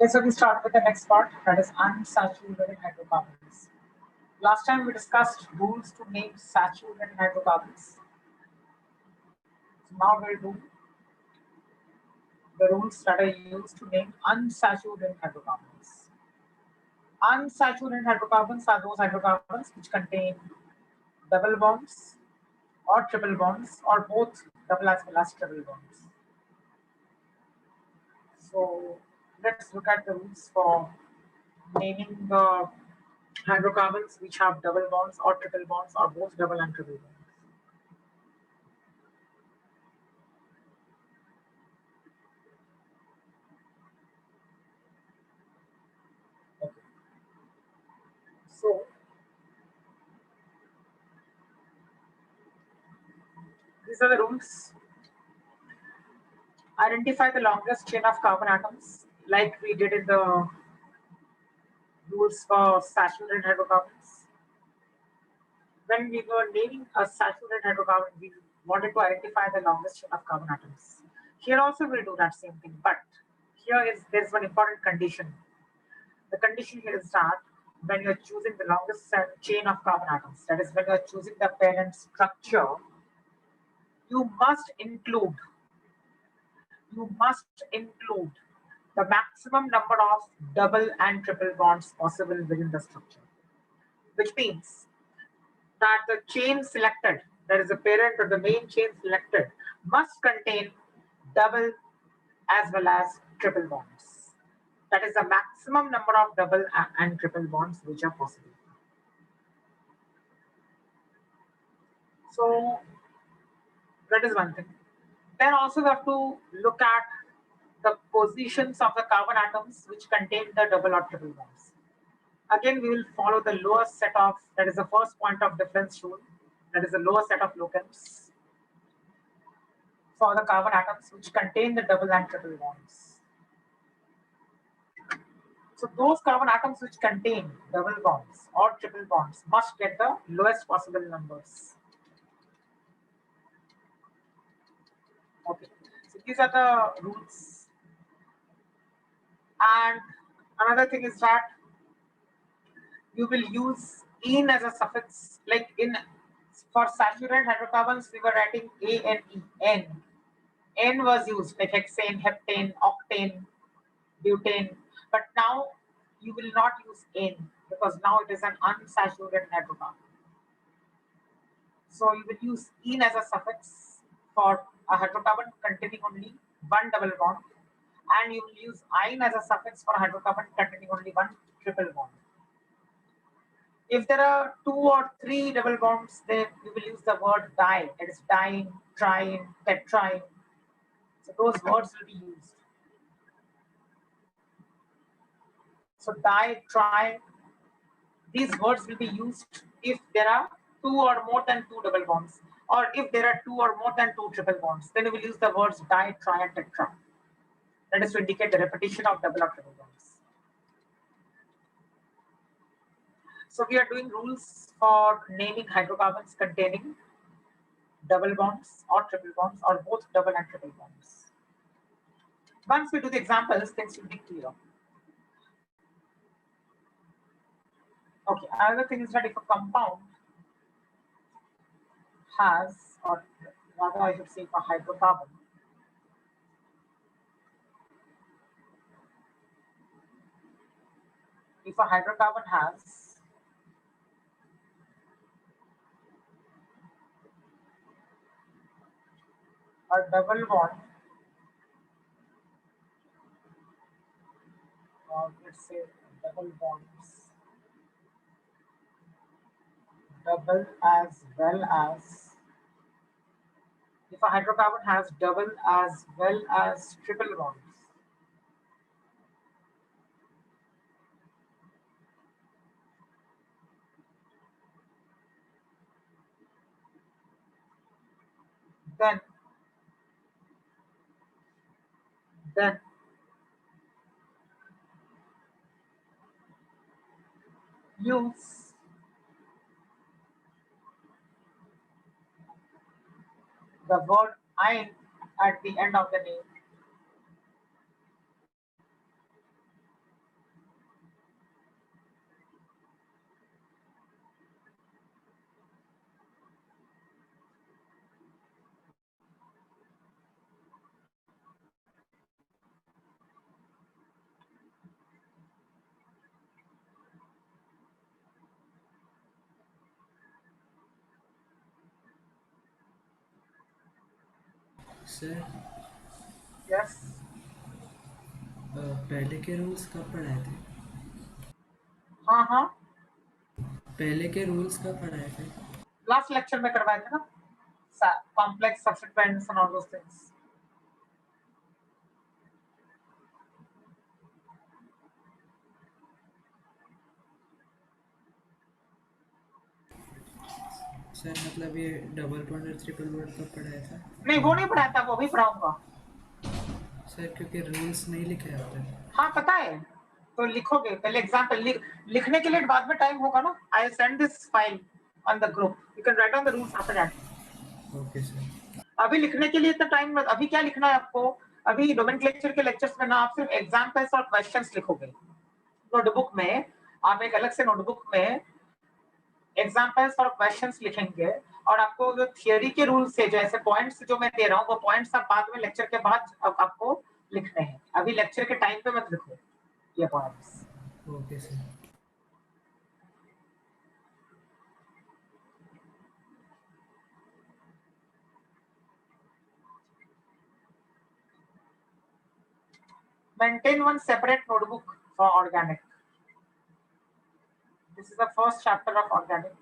Okay, so we start with the next part, that is unsaturated hydrocarbons. Last time we discussed rules to name saturated hydrocarbons. So now we'll do the rules that are used to name unsaturated hydrocarbons. Unsaturated hydrocarbons are those hydrocarbons which contain double bonds or triple bonds or both double as well as triple bonds. So let's look at the rules for naming the hydrocarbons which have double bonds or triple bonds or both double and triple bonds. Okay. So these are the rules. Identify the longest chain of carbon atoms like we did in the rules for saturated hydrocarbons. When we were naming a saturated hydrocarbon, we wanted to identify the longest chain of carbon atoms. Here also we'll do that same thing, but there's one important condition. The condition here is that when you're choosing the longest chain of carbon atoms, that is when you're choosing the parent structure, you must include the maximum number of double and triple bonds possible within the structure, which means that the chain selected, that is the parent or the main chain selected, must contain double as well as triple bonds. That is the maximum number of double and triple bonds which are possible. So that is one thing. Then also we have to look at the positions of the carbon atoms which contain the double or triple bonds. Again, we will follow the lowest set of, that is the first point of difference rule, that is the lowest set of locants for the carbon atoms which contain the double and triple bonds. So those carbon atoms which contain double bonds or triple bonds must get the lowest possible numbers. Okay, so these are the rules. And another thing is that you will use "ene" as a suffix, like in for saturated hydrocarbons we were writing ANE. N was used like hexane, heptane, octane, butane, but now you will not use N because now it is an unsaturated hydrocarbon. So you will use "ene" as a suffix for a hydrocarbon containing only one double bond, and you will use "ine" as a suffix for a hydrocarbon containing only one triple bond. If there are two or three double bonds, then you will use the word "di." It is diene, triene, tetraene. So those words will be used. So di, tri, these words will be used if there are two or more than two double bonds, or if there are two or more than two triple bonds. Then we will use the words di, tri, and tetra. That is to indicate the repetition of double or triple bonds. So we are doing rules for naming hydrocarbons containing double bonds or triple bonds or both double and triple bonds. Once we do the examples, things will be clear. Okay, another thing is that if a compound has, or rather I should say a hydrocarbon, if a hydrocarbon has a double bond, or let's say double bonds, double as well as, if a hydrocarbon has double as well as triple bonds, then use the word "ine" at the end of the name sir yes. पहले के rules कब पढ़ाए थे? हाँ हाँ, पहले के rules कब पढ़ाए थे? लास्ट लेक्चर में करवाए थे ना, complex substituents and all those things. Sir मतलब ये डबल बॉन्ड और ट्रिपल बॉन्ड कब पढ़ाया था? नहीं, वो नहीं पढ़ाया था, वो भी पढ़ाऊंगा। सर क्योंकि रूल्स नहीं लिखे आप तक। हाँ पता है, तो लिखोगे पहले एग्जाम्पल लिखने के लिए बाद में टाइम होगा ना। I send this file on the group, you can write on the rules after that. Okay sir. अभी लिखने के लिए इतना टाइम, अभी क्या लिखना है आपको? अभी नोमेनक्लेचर के लेक्चर्स में ना आप सिर्फ एग्जाम्पल्स और क्वेश्चंस लिखोगे नोटबुक में। आप एक अलग से नोटबुक में एग्जाम्पल्स और क्वेश्चंस लिखेंगे, और आपको जो थियरी के रूल्स है, जैसे पॉइंट्स जो मैं दे रहा हूँ, वो पॉइंट्स आप बाद में लेक्चर के बाद आपको लिखने हैं। अभी लेक्चर के टाइम पे मत लिखो ये points. Okay sir. Maintain one separate notebook for organic. This is the first chapter of organic.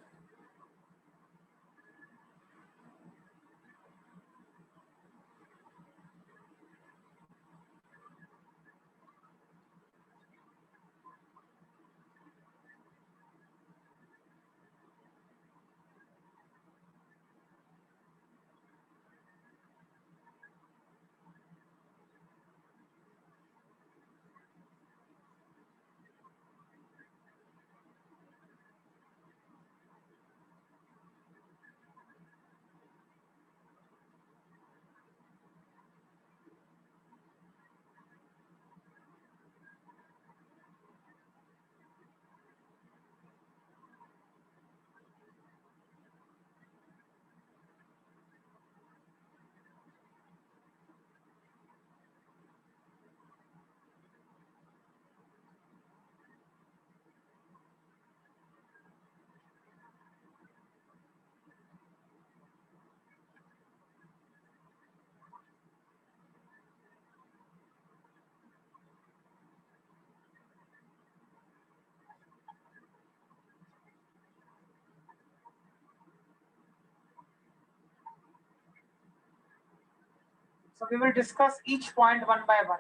So we will discuss each point one by one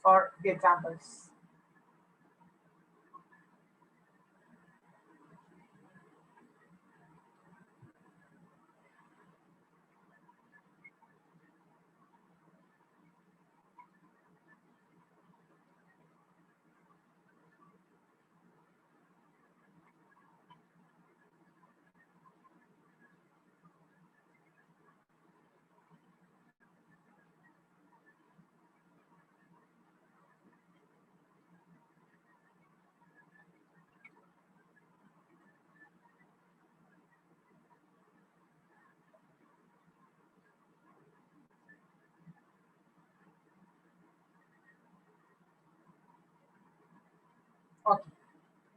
for the examples. Okay.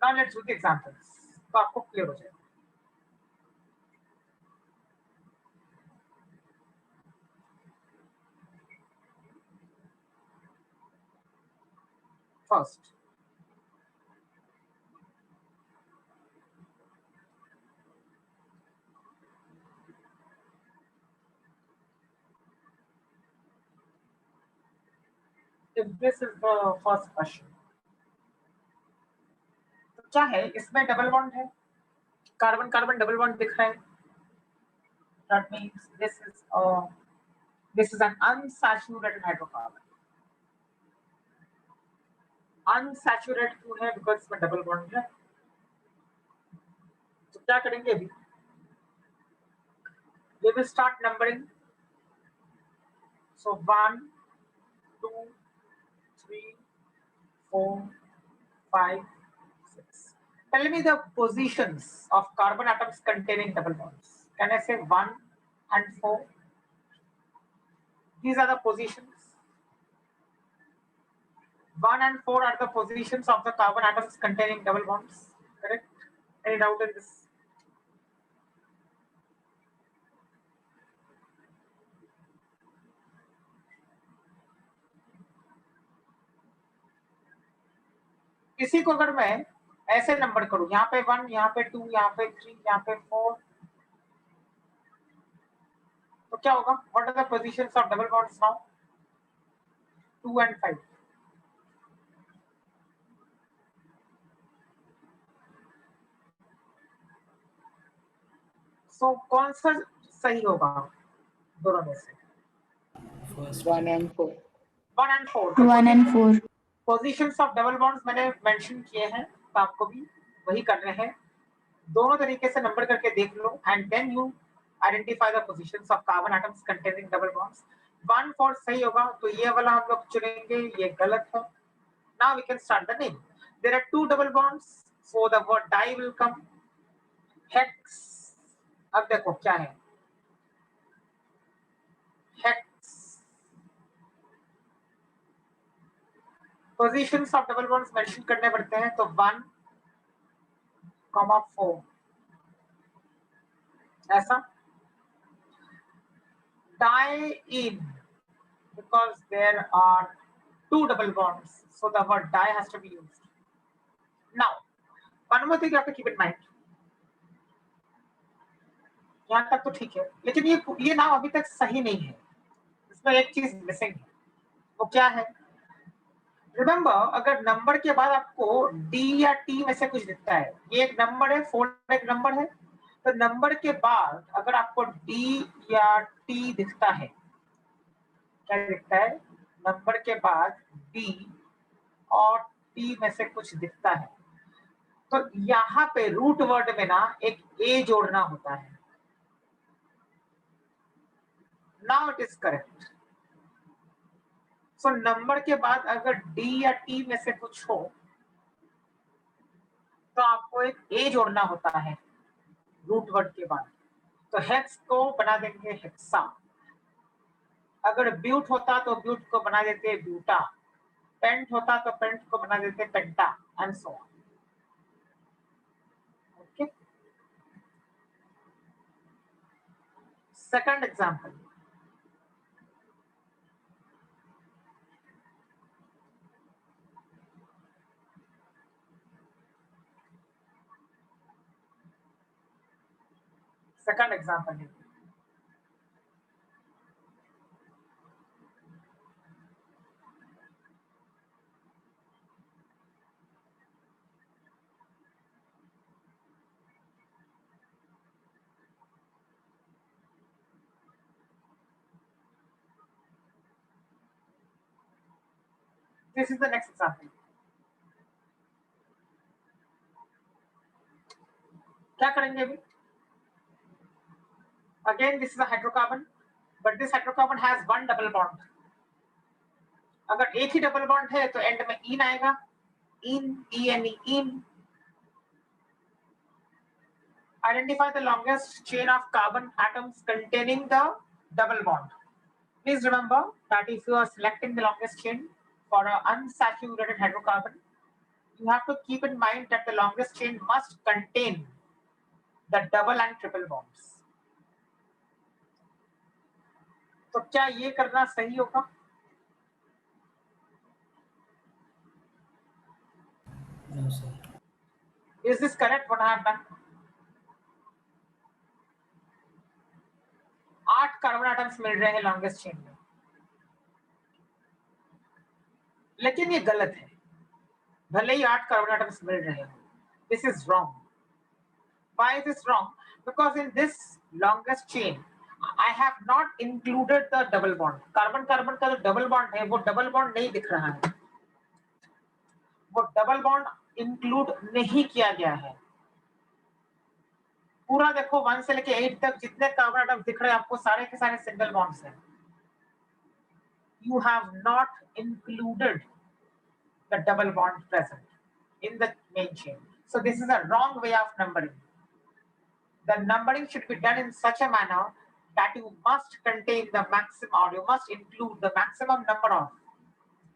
Now let's do the examples. तो आपको clear हो जाएगा। First, if this is the first question, तो क्या है इसमें? Double bond है, carbon carbon double bond दिख रहा है। That means this is an unsaturated hydrocarbon. अनसैचुरेट क्यों है? बिकॉज इसमें डबल बॉन्ड है। तो क्या करेंगे अभी? We will start numbering. So 1, 2, 3, 4, 5, 6. Tell me the positions of carbon atoms containing double bonds. Can I say 1 and 4? These are the positions. 1 and 4 are the positions of the carbon atoms containing double bonds. Correct? Any doubt in this? इसी को अगर मैं ऐसे number करूं, यहाँ पे 1, यहाँ पे 2, यहाँ पे 3, यहाँ पे 4, तो क्या होगा? What are the positions of double bonds now? 2 and 5. So कौन सा सही होगा दोनों में से? First 1 and 4. 1 and 4. 1 and 4. Positions of double bonds मैंने मेंशन किए हैं, तो आपको भी वही करने हैं। दोनों तरीके से नंबर करके देख लो and then you identify the positions of carbon atoms containing double bonds. 1 4 सही होगा, तो ये वाला हम लोग चुनेंगे, ये गलत है। Now we can start the name. There are 2 double bonds, so the word di will come. Hex, अब देखो क्या है, hex. Positions of double bonds mention करने पड़ते हैं, तो 1, 4 ऐसा। Diene, because there are 2 double bonds, so the word di has to be used. Now, one more thing you have to keep in mind. यहाँ तक तो ठीक है, लेकिन ये नाम अभी तक सही नहीं है, इसमें एक चीज मिसिंग है। वो क्या है? रिमेंबर, अगर नंबर के बाद आपको डी या टी में से कुछ दिखता है, ये एक नंबर है, 4 एक नंबर है, तो नंबर के बाद अगर आपको डी या टी दिखता है, क्या दिखता है? नंबर के बाद डी और टी में से कुछ दिखता है, तो यहाँ पे रूट वर्ड में ना एक ए जोड़ना होता है। Now it is correct. So number के बाद अगर डी या टी में से कुछ हो, तो आपको एक ए जोड़ना होता है रूट वर्ड के बाद। तो हेक्स को बना देंगे हेक्सा। अगर ब्यूट होता तो ब्यूट को बना देते ब्यूटा, पेंट होता तो पेंट को बना देते penta, and so on. Okay, second example. Second example है, this is the next example. क्या करेंगे अभी? Again, this is a hydrocarbon, but this hydrocarbon has 1 double bond. अगर एक ही डबल बॉन्ड है तो एंड में इन आएगा, इन, ENE, in. Identify the longest chain of carbon atoms containing the double bond. Please remember that if you are selecting the longest chain for an unsaturated hydrocarbon, you have to keep in mind that the longest chain must contain the double and triple bonds. तो क्या ये करना सही होगा? No, sir. Is this correct what I have done? 8 carbon atoms मिल रहे हैं longest chain में, लेकिन ये गलत है। भले ही 8 कार्बन एटम्स मिल रहे हैं, this is wrong. Why is this wrong? Because in this longest chain, I have not included the double bond. Carbon carbon का जो डबल बॉन्ड है, वो डबल बॉन्ड नहीं दिख रहा है, वो डबल बॉन्ड इंक्लूड नहीं किया गया है। पूरा देखो 1 से लेके 8 तक जितने कार्बन एटम्स दिख रहे हैं आपको, सारे के सारे सिंगल बॉन्ड्स हैं। You have not included the double bond present in the main chain. So this is a wrong way of numbering. The numbering should be done in such a manner that you must contain the maximum, or you must include the maximum number of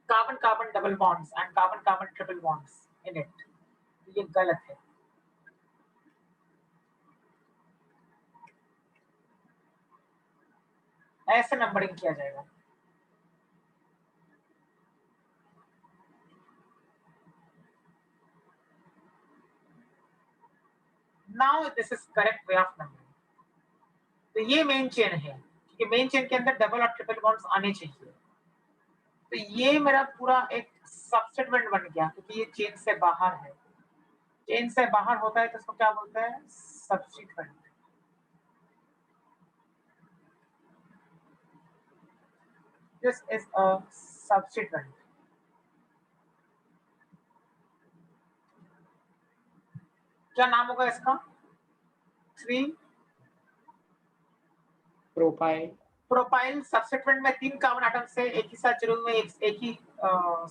carbon-carbon double bonds and carbon-carbon triple bonds in it. ये गलत है। ऐसे numbering किया जाएगा। Now this is correct way of numbering. तो ये main chain है, क्योंकि मेन चेन के अंदर डबल और ट्रिपल बॉन्ड्स आने चाहिए। तो ये मेरा पूरा एक सबस्टेटमेंट बन गया, क्योंकि ये चेन से बाहर है। चेन से बाहर होता है तो उसको क्या बोलते हैं? Substituent. This is a substituent. क्या नाम होगा इसका? 3 प्रोपाइल। प्रोपाइल सब्स्टिट्यूएंट में 3 कार्बन एटम से एक ही साथ जुड़े हुए, एक ही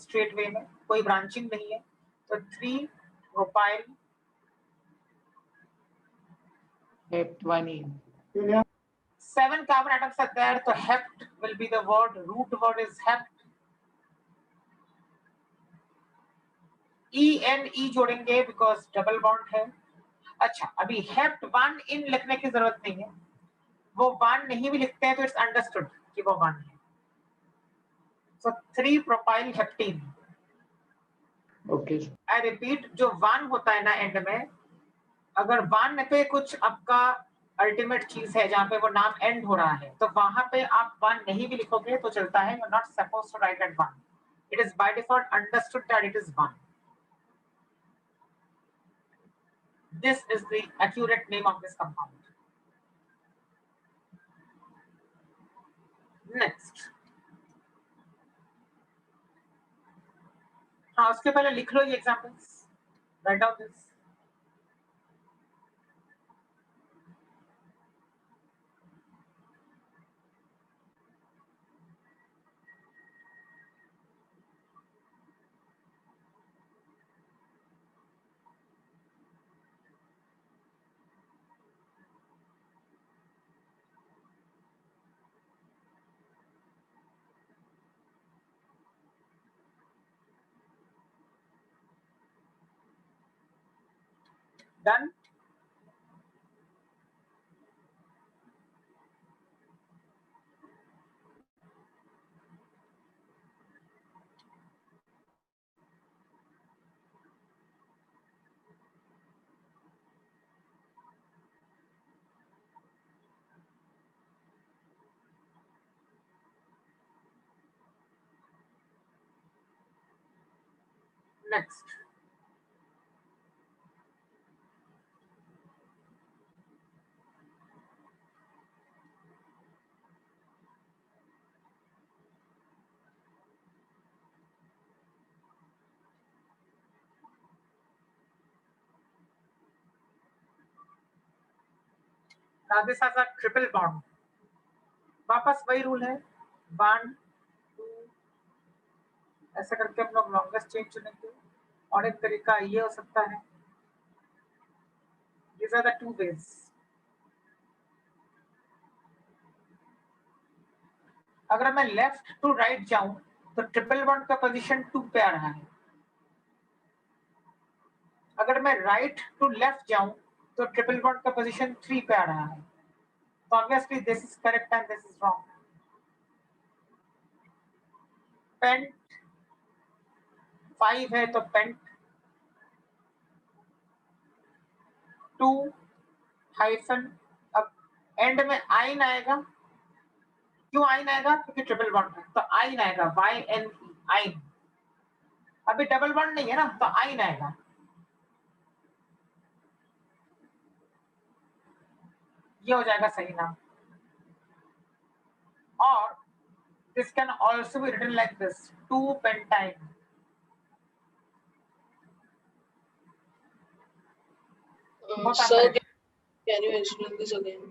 स्ट्रेट वे में, कोई ब्रांचिंग नहीं है। तो 3 propyl heptone. 7 carbon atoms are there, so hept will be the word, root word is hept. E जोड़ेंगे because डबल बॉन्ड है। अच्छा, अभी हेप्ट 1 इन लिखने की जरूरत नहीं है, वो 1 नहीं भी लिखते हैं तो इट्स अंडरस्टूड कि वो 1 है। सो 3 प्रोपाइल हेप्टीन। ओके। आई रिपीट, जो 1 होता है ना एंड में, अगर 1 पे कुछ आपका अल्टीमेट चीज है जहां पे वो नाम एंड हो रहा है, तो वहां पे आप 1 नहीं भी लिखोगे तो चलता है। You are not supposed to write at 1। It is by default understood that it is 1। This is the accurate name of this compound. Next. हाँ, उसके पहले लिख लो ये examples. Write down this. Done. Next. Now this has a triple bond. वापस वही rule है, 1 2 ऐसा करके हम लोग लॉन्गेस्ट चेन चुनेंगे। और एक तरीका ये हो सकता है, these are the 2 ways. अगर मैं लेफ्ट टू राइट जाऊं तो ट्रिपल बॉन्ड का पोजीशन 2 पे आ रहा है। अगर मैं राइट टू लेफ्ट जाऊं तो ट्रिपल बॉन्ड का पोजीशन 3 पे आ रहा है। तो obviously this is correct and this is wrong. Pent 5 है तो पेंट 2 हाइफन, अब एंड में आइन आएगा। क्यों आइन आएगा? क्योंकि ट्रिपल बॉन्ड है, तो आइन आएगा, YNE आइन। अभी डबल बॉन्ड नहीं है ना, तो आइन आएगा। ये हो जाएगा सही नाम। और this can also be written like this, 2 pentyne. Sir, can you explain this again?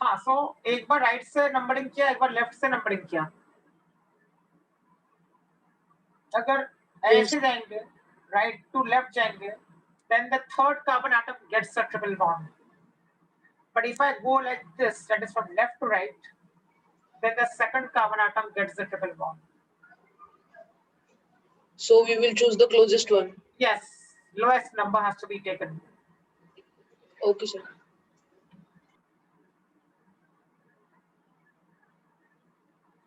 हाँ, सो एक बार राइट से नंबरिंग किया, एक बार लेफ्ट से नंबरिंग किया। अगर ऐसे जाएंगे, राइट टू लेफ्ट जाएंगे, then the third carbon atom gets a triple bond. But if I go like this, that is from left to right, then the second carbon atom gets the triple bond. So we will choose the closest one. Yes, lowest number has to be taken. Okay, sir.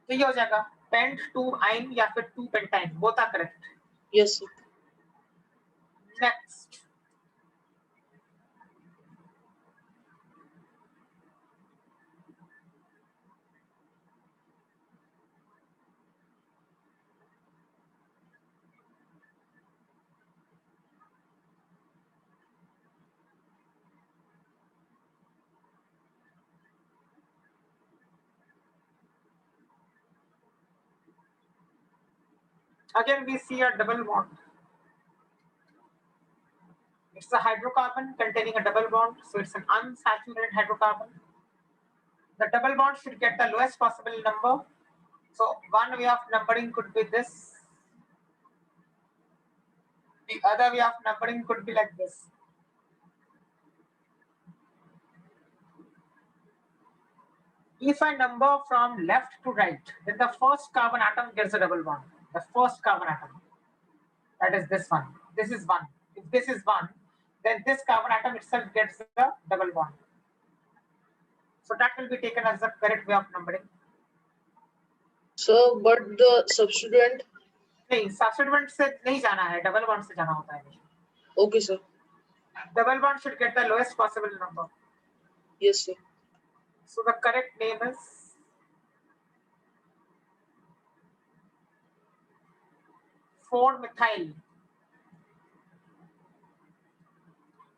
तो ये हो जाएगा paint 2 आइन या फिर 2 pentyne, both are correct. Yes, sir. Next, Again, we see a double bond. It's a hydrocarbon containing a double bond, so it's an unsaturated hydrocarbon. The double bond should get the lowest possible number. So one way of numbering could be this. The other way of numbering could be like this. If I number from left to right, then the first carbon atom gets a double bond. The first carbon atom, that is this one. This is 1. If this is 1, then this carbon atom itself gets the double bond. So that will be taken as the correct way of numbering. So, but the substituent? नहीं, substituent से नहीं जाना है, double bond से जाना होता है. Okay, sir. Double bond should get the lowest possible number. Yes, sir. So the correct name is 4-methyl.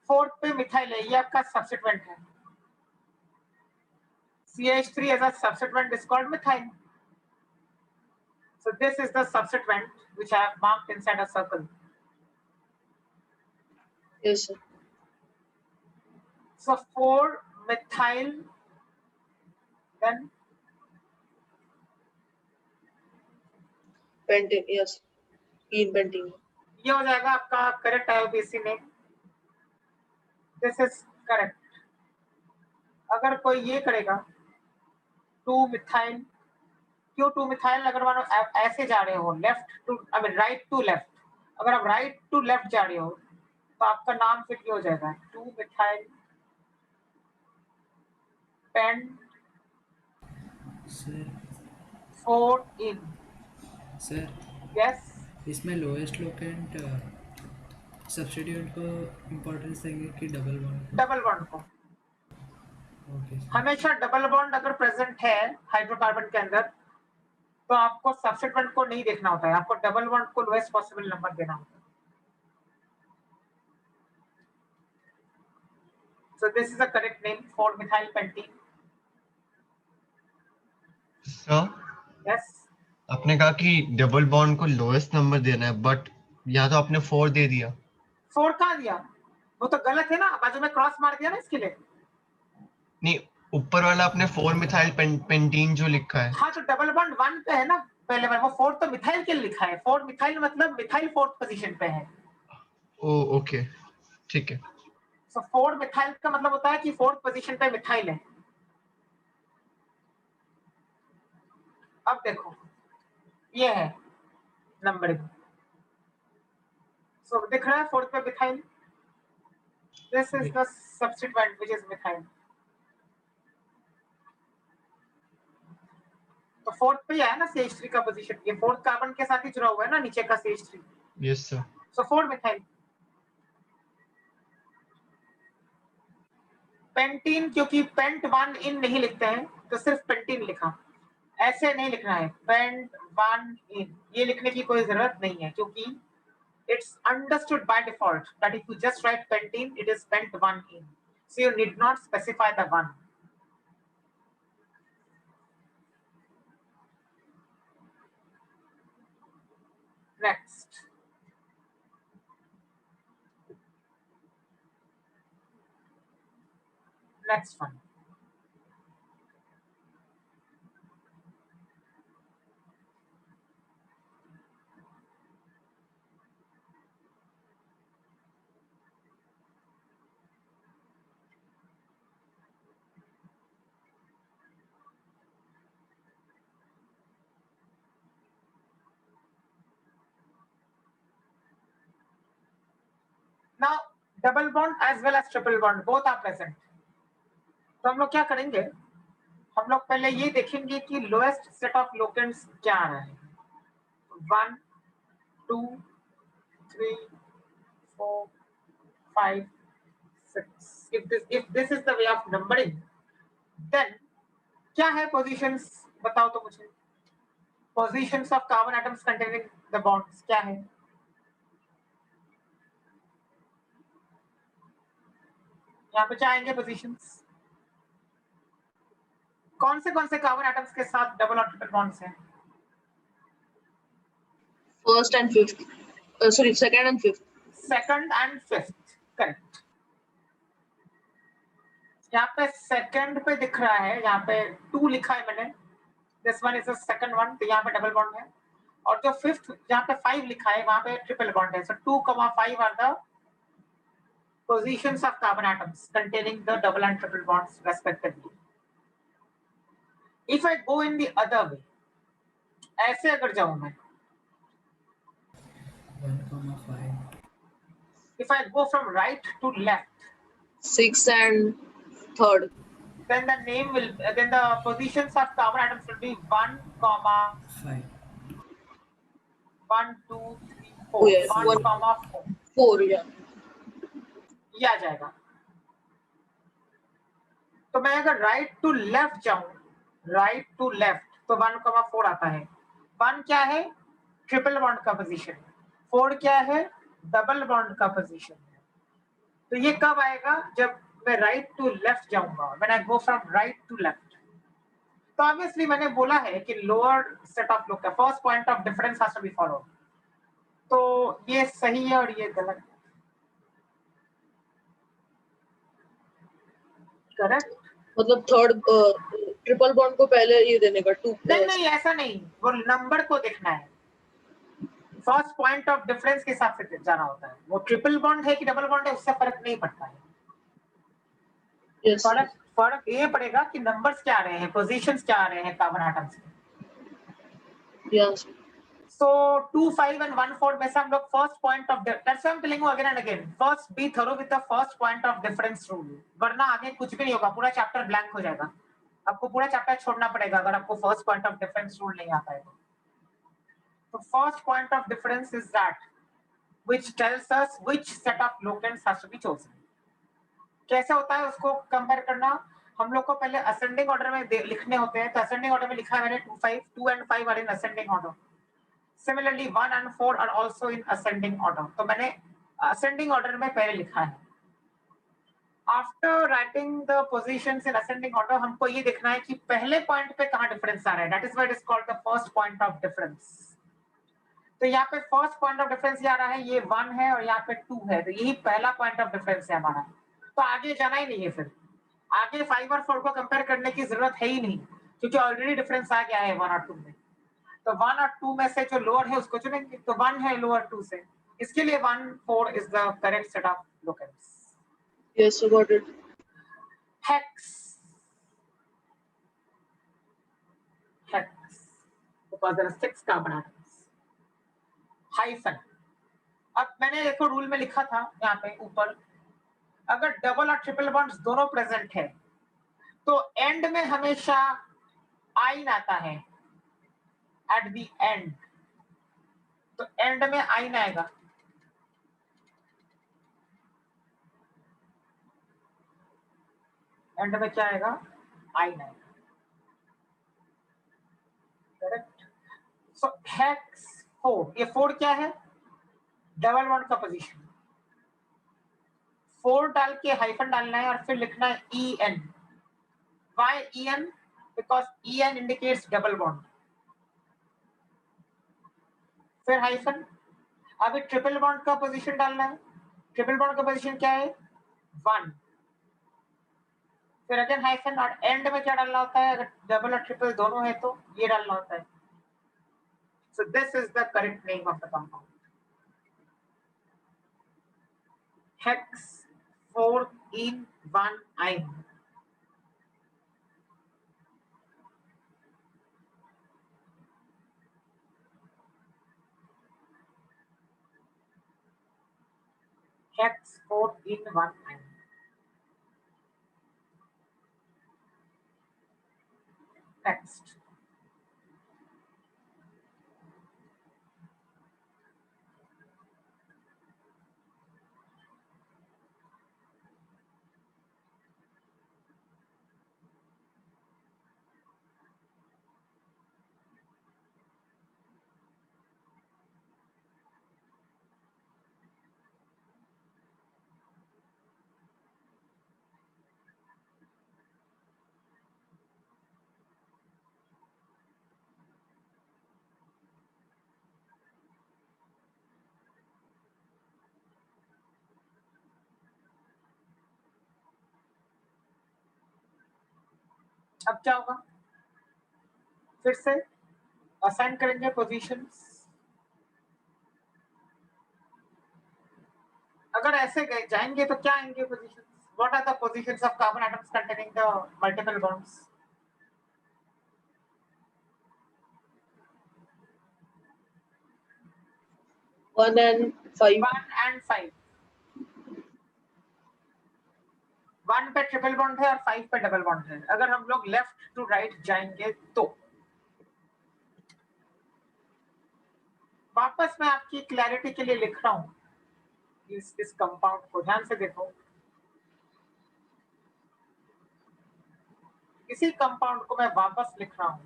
4 पे मिथाइल है, ये आपका substituent है. CH3 as a substituent is called methyl. So this is the substituent which I have marked inside a circle. Yes, sir. So 4-methyl, then Pentane, yes. In pentane. ये हो जाएगा आपका correct IUPAC name. This is correct. अगर कोई ये करेगा 2-methyl, क्यों 2-methyl? अगर मानो ऐसे जा रहे हो left to right to left, अगर आप राइट टू लेफ्ट जा रहे हो तो आपका नाम फिर ये हो जाएगा 2-methyl पेंट सर 4-इन. सर यस, इसमें लोएस्ट लोकेंट सब्स्टिट्यूट को इम्पोर्टेंस देंगे कि डबल बॉन्ड? डबल बॉन्ड को. Okay sir. हमेशा डबल बॉन्ड अगर प्रेजेंट है हाइड्रोकार्बन के अंदर तो आपको सब्स्टिट्यूएंट को नहीं देखना होता है, आपको डबल बॉन्ड को लोएस्ट पॉसिबल नंबर देना होता है. So this is the correct name, 4-methyl pentene. Sir, Yes. आपने कहा कि डबल बॉन्ड को लोएस्ट नंबर देना है, बट यहाँ तो आपने 4 दे दिया. 4 कहाँ दिया? वो तो गलत है ना, बाजू में क्रॉस मार दिया ना इसके लिए. नहीं, ऊपर वाला आपने 4-methyl पेंटीन जो लिखा है. हाँ, तो डबल बॉन्ड 1 पे है ना पहले वाला, वो 4 तो मिथाइल के लिए लिखा है. 4-methyl मतलब मिथाइल 4th पोजीशन पे है. ओ ओके, ठीक है. So 4-methyl का मतलब होता है कि 4th पोजीशन पे मिथाइल है. अब देखो ये है नंबरिंग. So दिख रहा है 4th पे methyl. This is the substituent which is methyl. तो 4th पे है ना CH3 का पोजीशन, ये 4th कार्बन के साथ ही जुड़ा हुआ है ना नीचे का CH3. Yes sir. So 4-methyl. Pentene, क्योंकि पेंट 1-इन नहीं लिखते हैं तो सिर्फ पेंटीन लिखा, ऐसे नहीं लिखना है पेंट 1-इन, ये लिखने की कोई जरूरत नहीं है क्योंकि it's understood by default that if you just write pentene it is pent 1-इन, so you need not specify the 1. Next, next one. Now double bond as well as triple bond both are present. तो हम लोग क्या करेंगे, हम लोग पहले ये देखेंगे कि लोएस्ट सेट ऑफ लोकेंट्स क्या आ रहा है. 1 2 3 4 5 6. if this is the way of numbering, then क्या है positions बताओ तो मुझे. Positions of carbon atoms containing the bonds क्या है? यहाँ पे क्या आएंगे positions? कौन से कार्बन एटम्स के साथ डबल और ट्रिपल बॉन्ड्स हैं? first and fifth. Sorry, second and fifth. Second and fifth, correct. यहाँ पे सेकंड पे दिख रहा है, यहाँ पे 2 लिखा है मैंने, this one is the second one, तो यहाँ पे डबल बॉन्ड है। और जो फिफ्थ जहाँ पे 5 लिखा है वहां पे ट्रिपल बॉन्ड है। So 2,5 are the positions of carbon atoms containing the double and triple bonds respectively. If I go in the other way, ऐसे अगर जाऊं मैं, 1,5. if I go from right to left, Sixth and third. then the name will, then the positions of carbon atoms will be 1, 5. 1, 2, 3, 4, Oh, yeah. 1, 4, 4, yeah. ये आ जाएगा। तो मैं अगर right to left जाऊं, राइट टू लेफ्ट, तो 1,4 आता है। 1 क्या है? ट्रिपल बॉन्ड का पोजीशन। 4 क्या है? डबल बॉन्ड का पोजीशन है। तो ये कब आएगा? जब मैं राइट टू लेफ्ट जाऊंगा, when I go from right to left. तो ऑब्वियसली मैंने बोला है कि लोअर सेट ऑफ लोग का first point of difference has to be followed. तो ये सही है और ये गलत है। करेक्ट? मतलब थर्ड ट्रिपल बॉन्ड को पहले ये देने का 2 नहीं नहीं, ऐसा नहीं, वो नंबर को देखना है। फर्स्ट पॉइंट ऑफ डिफरेंस के हिसाब से जाना होता है। वो ट्रिपल बॉन्ड है कि डबल बॉन्ड है, उससे फर्क नहीं पड़ता है। Yes. फर्क ये पड़ेगा कि नंबर्स क्या आ रहे हैं, पोजीशंस क्या आ रहे हैं कार्बन एटम्स के। Yes. So 2, 5 and 1, 4 में से हम लोग first point of, that's why I'm telling you again and again, first be thorough with the first point of difference rule, वरना आगे कुछ भी नहीं होगा, पूरा चैप्टर ब्लैंक हो जाएगा। आपको पूरा चैप्टर छोड़ना पड़ेगा अगर आपको first point of difference rule नहीं आता है तो first point of difference is that which tells us which set of locants has to be chosen. कैसे होता है उसको कंपेयर करना? हम लोग को पहले असेंडिंग ऑर्डर में लिखने होते हैं, तो असेंडिंग ऑर्डर में लिखा है मैंने 2, 5, 2 and 5 are in ascending order. Similarly 1 and 4 are also in ascending order, तो मैंने ascending order में पहले लिखा है। After writing the positions in ascending order, हमको ये देखना है कि पहले पॉइंट पे कहाँ डिफरेंस आ रहा है, that is why it is called the first point of difference. तो यहाँ पे फर्स्ट पॉइंट ऑफ डिफरेंस ये आ रहा है, ये 1 है और यहाँ पे 2 है, तो यही पहला पॉइंट ऑफ डिफरेंस है हमारा। तो आगे जाना ही नहीं है, फिर आगे 5 और 4 को कंपेयर करने की जरूरत है ही नहीं, क्योंकि ऑलरेडी डिफरेंस आ गया है 1 और 2 में। तो 1 और 2 में से जो लोअर है उसको चुनेंगे, तो 1 है लोअर 2 से, इसके लिए 1, 4 is the correct set of locants. Yes, I got it. Hex, because there are 6 carbon atoms. Hyphen, अब मैंने देखो रूल में लिखा था यहाँ पे ऊपर, अगर डबल और ट्रिपल बॉन्ड्स दोनों प्रेजेंट है तो एंड में हमेशा आइन आता है, एट द एंड, तो एंड में आइन आएगा। एंड में क्या आएगा? आइन आएगा। करेक्ट? सो हेक्स 4, ये 4 क्या है? डबल बॉन्ड का पोजीशन। 4 डाल के हाइफन डालना है और फिर लिखना है EN। Why EN? Because EN indicates double bond. फिर हाइफन, अभी ट्रिपल बॉन्ड का पोजीशन डालना है। ट्रिपल बॉन्ड का पोजीशन क्या है? 1। फिर अगेन हाइफन, और एंड में क्या डालना होता है? अगर डबल और ट्रिपल दोनों है तो ये डालना होता है। So this is the correct name of the compound. Hex 4 in 1 ine. Hex 4 in 1 ine. Next. अब क्या होगा, फिर से असाइन करेंगे पोजीशंस। अगर ऐसे गए जाएंगे तो क्या आएंगे positions? What are the positions of carbon atoms containing the multiple bonds? 1 and 5. 1 and 5। 1 पे ट्रिपल बॉन्ड है और 5 पे डबल बॉन्ड है। अगर हम लोग लेफ्ट टू राइट जाएंगे तो वापस मैं आपकी क्लैरिटी के लिए लिख रहा हूं इस कंपाउंड को, ध्यान से देखो। इसी कंपाउंड को मैं वापस लिख रहा हूं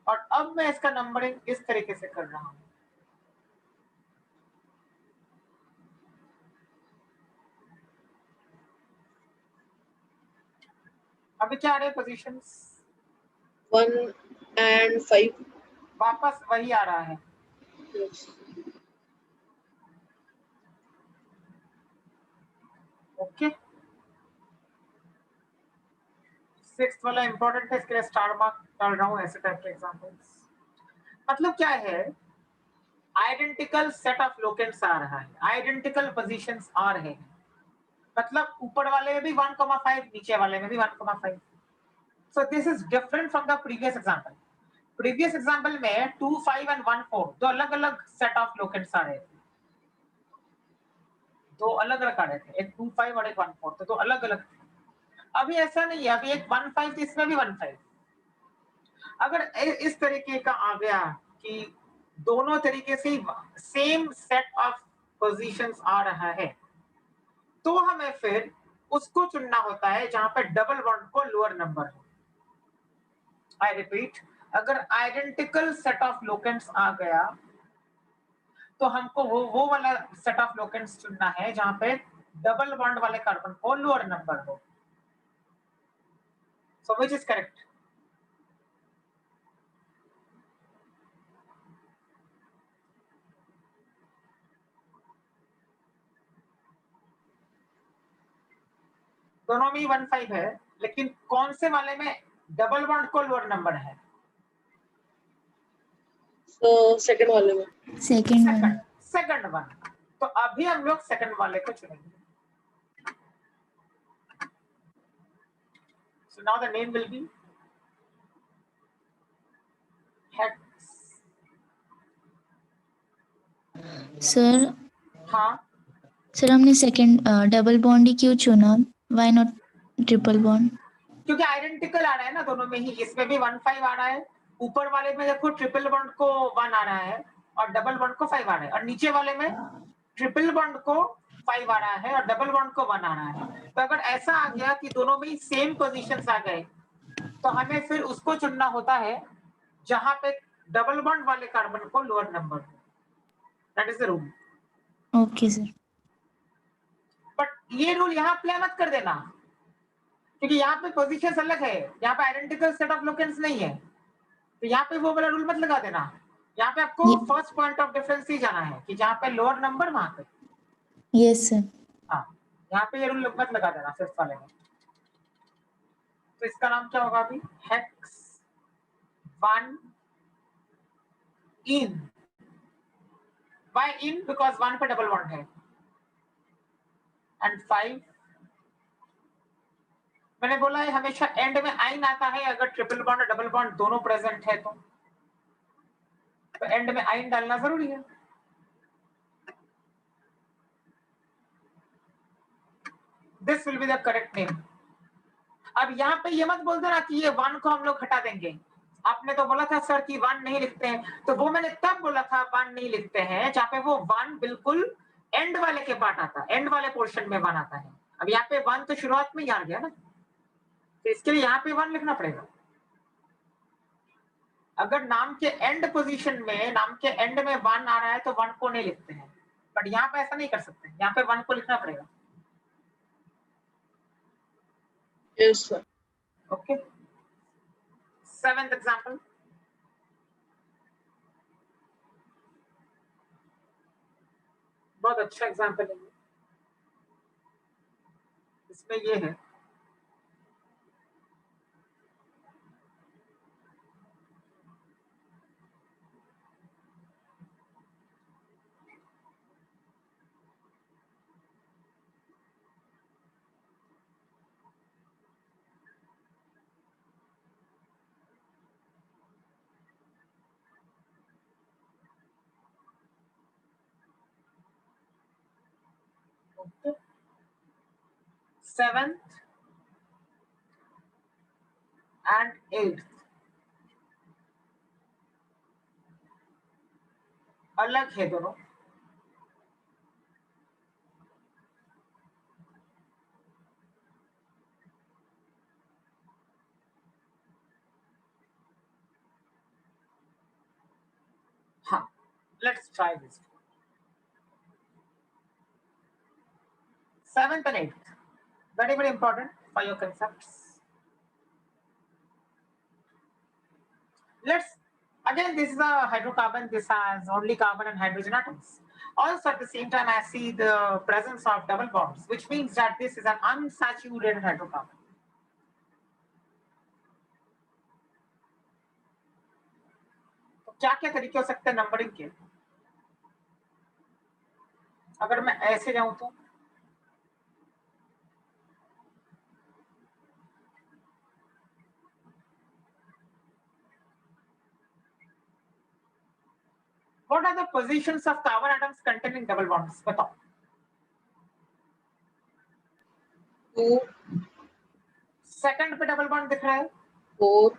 और अब मैं इसका नंबरिंग इस तरीके से कर रहा हूं। अभी क्या आ रहे हैं पोजीशंस? 1 and 5. वापस वही आ रहा है। Yes. ओके, 6th वाला इंपॉर्टेंट है, इसके लिए स्टार मार्क डाल रहा हूं। ऐसे टाइप के एग्जांपल्स मतलब क्या है, आइडेंटिकल सेट ऑफ लोकेंट्स आ रहा है, आइडेंटिकल पोजीशंस आ रहे हैं, मतलब ऊपर वाले में भी 1,5, नीचे वाले में भी 1,5। So this is different from the previous example. Previous example में 2, 5 एंड 1, 4 दो अलग अलग सेट ऑफ लोकेंट्स आ रहे थे, दो अलग अलग आ रहे थे, एक 2, 5 और एक 1, 4, तो दो अलग अलग थे। अभी ऐसा नहीं है, अभी एक 1, 5 इसमें भी 1, 5। अगर इस तरीके का आ गया कि दोनों तरीके से सेम सेट ऑफ पोजीशंस आ रहा है, तो हमें फिर उसको चुनना होता है जहां पे डबल बॉन्ड को लोअर नंबर हो। आई रिपीट, अगर आइडेंटिकल सेट ऑफ लोकेंट्स आ गया तो हमको वो वाला सेट ऑफ लोकेंट्स चुनना है जहां पे डबल बॉन्ड वाले कार्बन को लोअर नंबर हो। सो विच इज करेक्ट? दोनों में 1, 5 है, लेकिन कौन से वाले में डबल बॉन्ड को लोअर नंबर है? So second वाले में। Second one. तो अभी हम लोग सेकंड वाले को चुनेंगे। So now the name will be hex। Sir हाँ, सर हमने सेकंड डबल बॉन्ड ही क्यों चुना, व्हाई नॉट ट्रिपल बॉन्ड? क्योंकि आइडेंटिकल आ रहा है ना दोनों में ही। इसमें भी 1, 5 आ रहा है, ऊपर वाले में देखो ट्रिपल बॉन्ड को 1 आ रहा है और डबल बॉन्ड को 5 आ रहा है, और नीचे वाले में ट्रिपल बॉन्ड को 5 आ रहा है और डबल बॉन्ड को 1 आ रहा है। तो अगर ऐसा आ गया कि दोनों में ही सेम पोजीशंस आ गए तो हमें फिर उसको चुनना होता है जहां पे डबल बॉन्ड वाले कार्बन को लोअर नंबर हो। That is the rule. Okay sir. But ये रूल यहाँ अप्लाई मत कर देना, क्योंकि यहाँ पे पोजीशंस अलग है, यहाँ पे आइडेंटिकल सेट ऑफ लोकेंट्स नहीं है, तो यहाँ पे वो वाला रूल मत लगा देना। यहाँ पे आपको फर्स्ट पॉइंट ऑफ डिफरेंस ही जाना है कि जहाँ पे लोअर नंबर वहां पे। Yes sir. हाँ, यहाँ पे ये रूल मत लगा देना फिफ्थ वाले में। तो इसका नाम क्या होगा अभी? Hex 1 in. Why in? Because 1 पे डबल बॉन्ड है। एंड 5, मैंने बोला है हमेशा एंड में आइन आता है अगर ट्रिपल बॉन्ड और डबल बॉन्ड दोनों प्रेजेंट है तो एंड में आइन डालना जरूरी है। This will be the correct name. अब यहाँ पे ये मत बोल देना कि ये 1 को हम लोग हटा देंगे। आपने तो बोला था सर कि 1 नहीं लिखते हैं, तो वो मैंने तब बोला था 1 नहीं लिखते हैं जहाँ पे वो 1 बिल्कुल एंड वाले के पार्ट आता है, एंड वाले पोर्शन में 1 आता है। अब यहाँ पे 1 तो शुरुआत में ही आ गया ना, तो इसके लिए यहाँ पे 1 लिखना पड़ेगा। अगर नाम के एंड पोजीशन में, नाम के एंड में 1 आ रहा है तो 1 को नहीं लिखते हैं, बट यहाँ पे ऐसा नहीं कर सकते, यहाँ पे 1 को लिखना पड़ेगा। Yes sir. Okay, 7th example. बहुत अच्छा एग्जांपल है इसमें। ये है Okay. 7th and 8th अलग है दोनों। हाँ, let's try this. 7th and 8th, very very important for your concepts. Let's again, this is a hydrocarbon. This has only carbon and hydrogen atoms. Also, at the same time, I see the presence of double bonds, which means that this is an unsaturated hydrocarbon. तो क्या क्या तरीके हो सकते हैं numbering के? अगर मैं ऐसे जाऊं तो what are the positions of carbon atoms containing double bonds? बताओ। 2, सेकंड पे डबल बॉन्ड दिख रहा है, 4,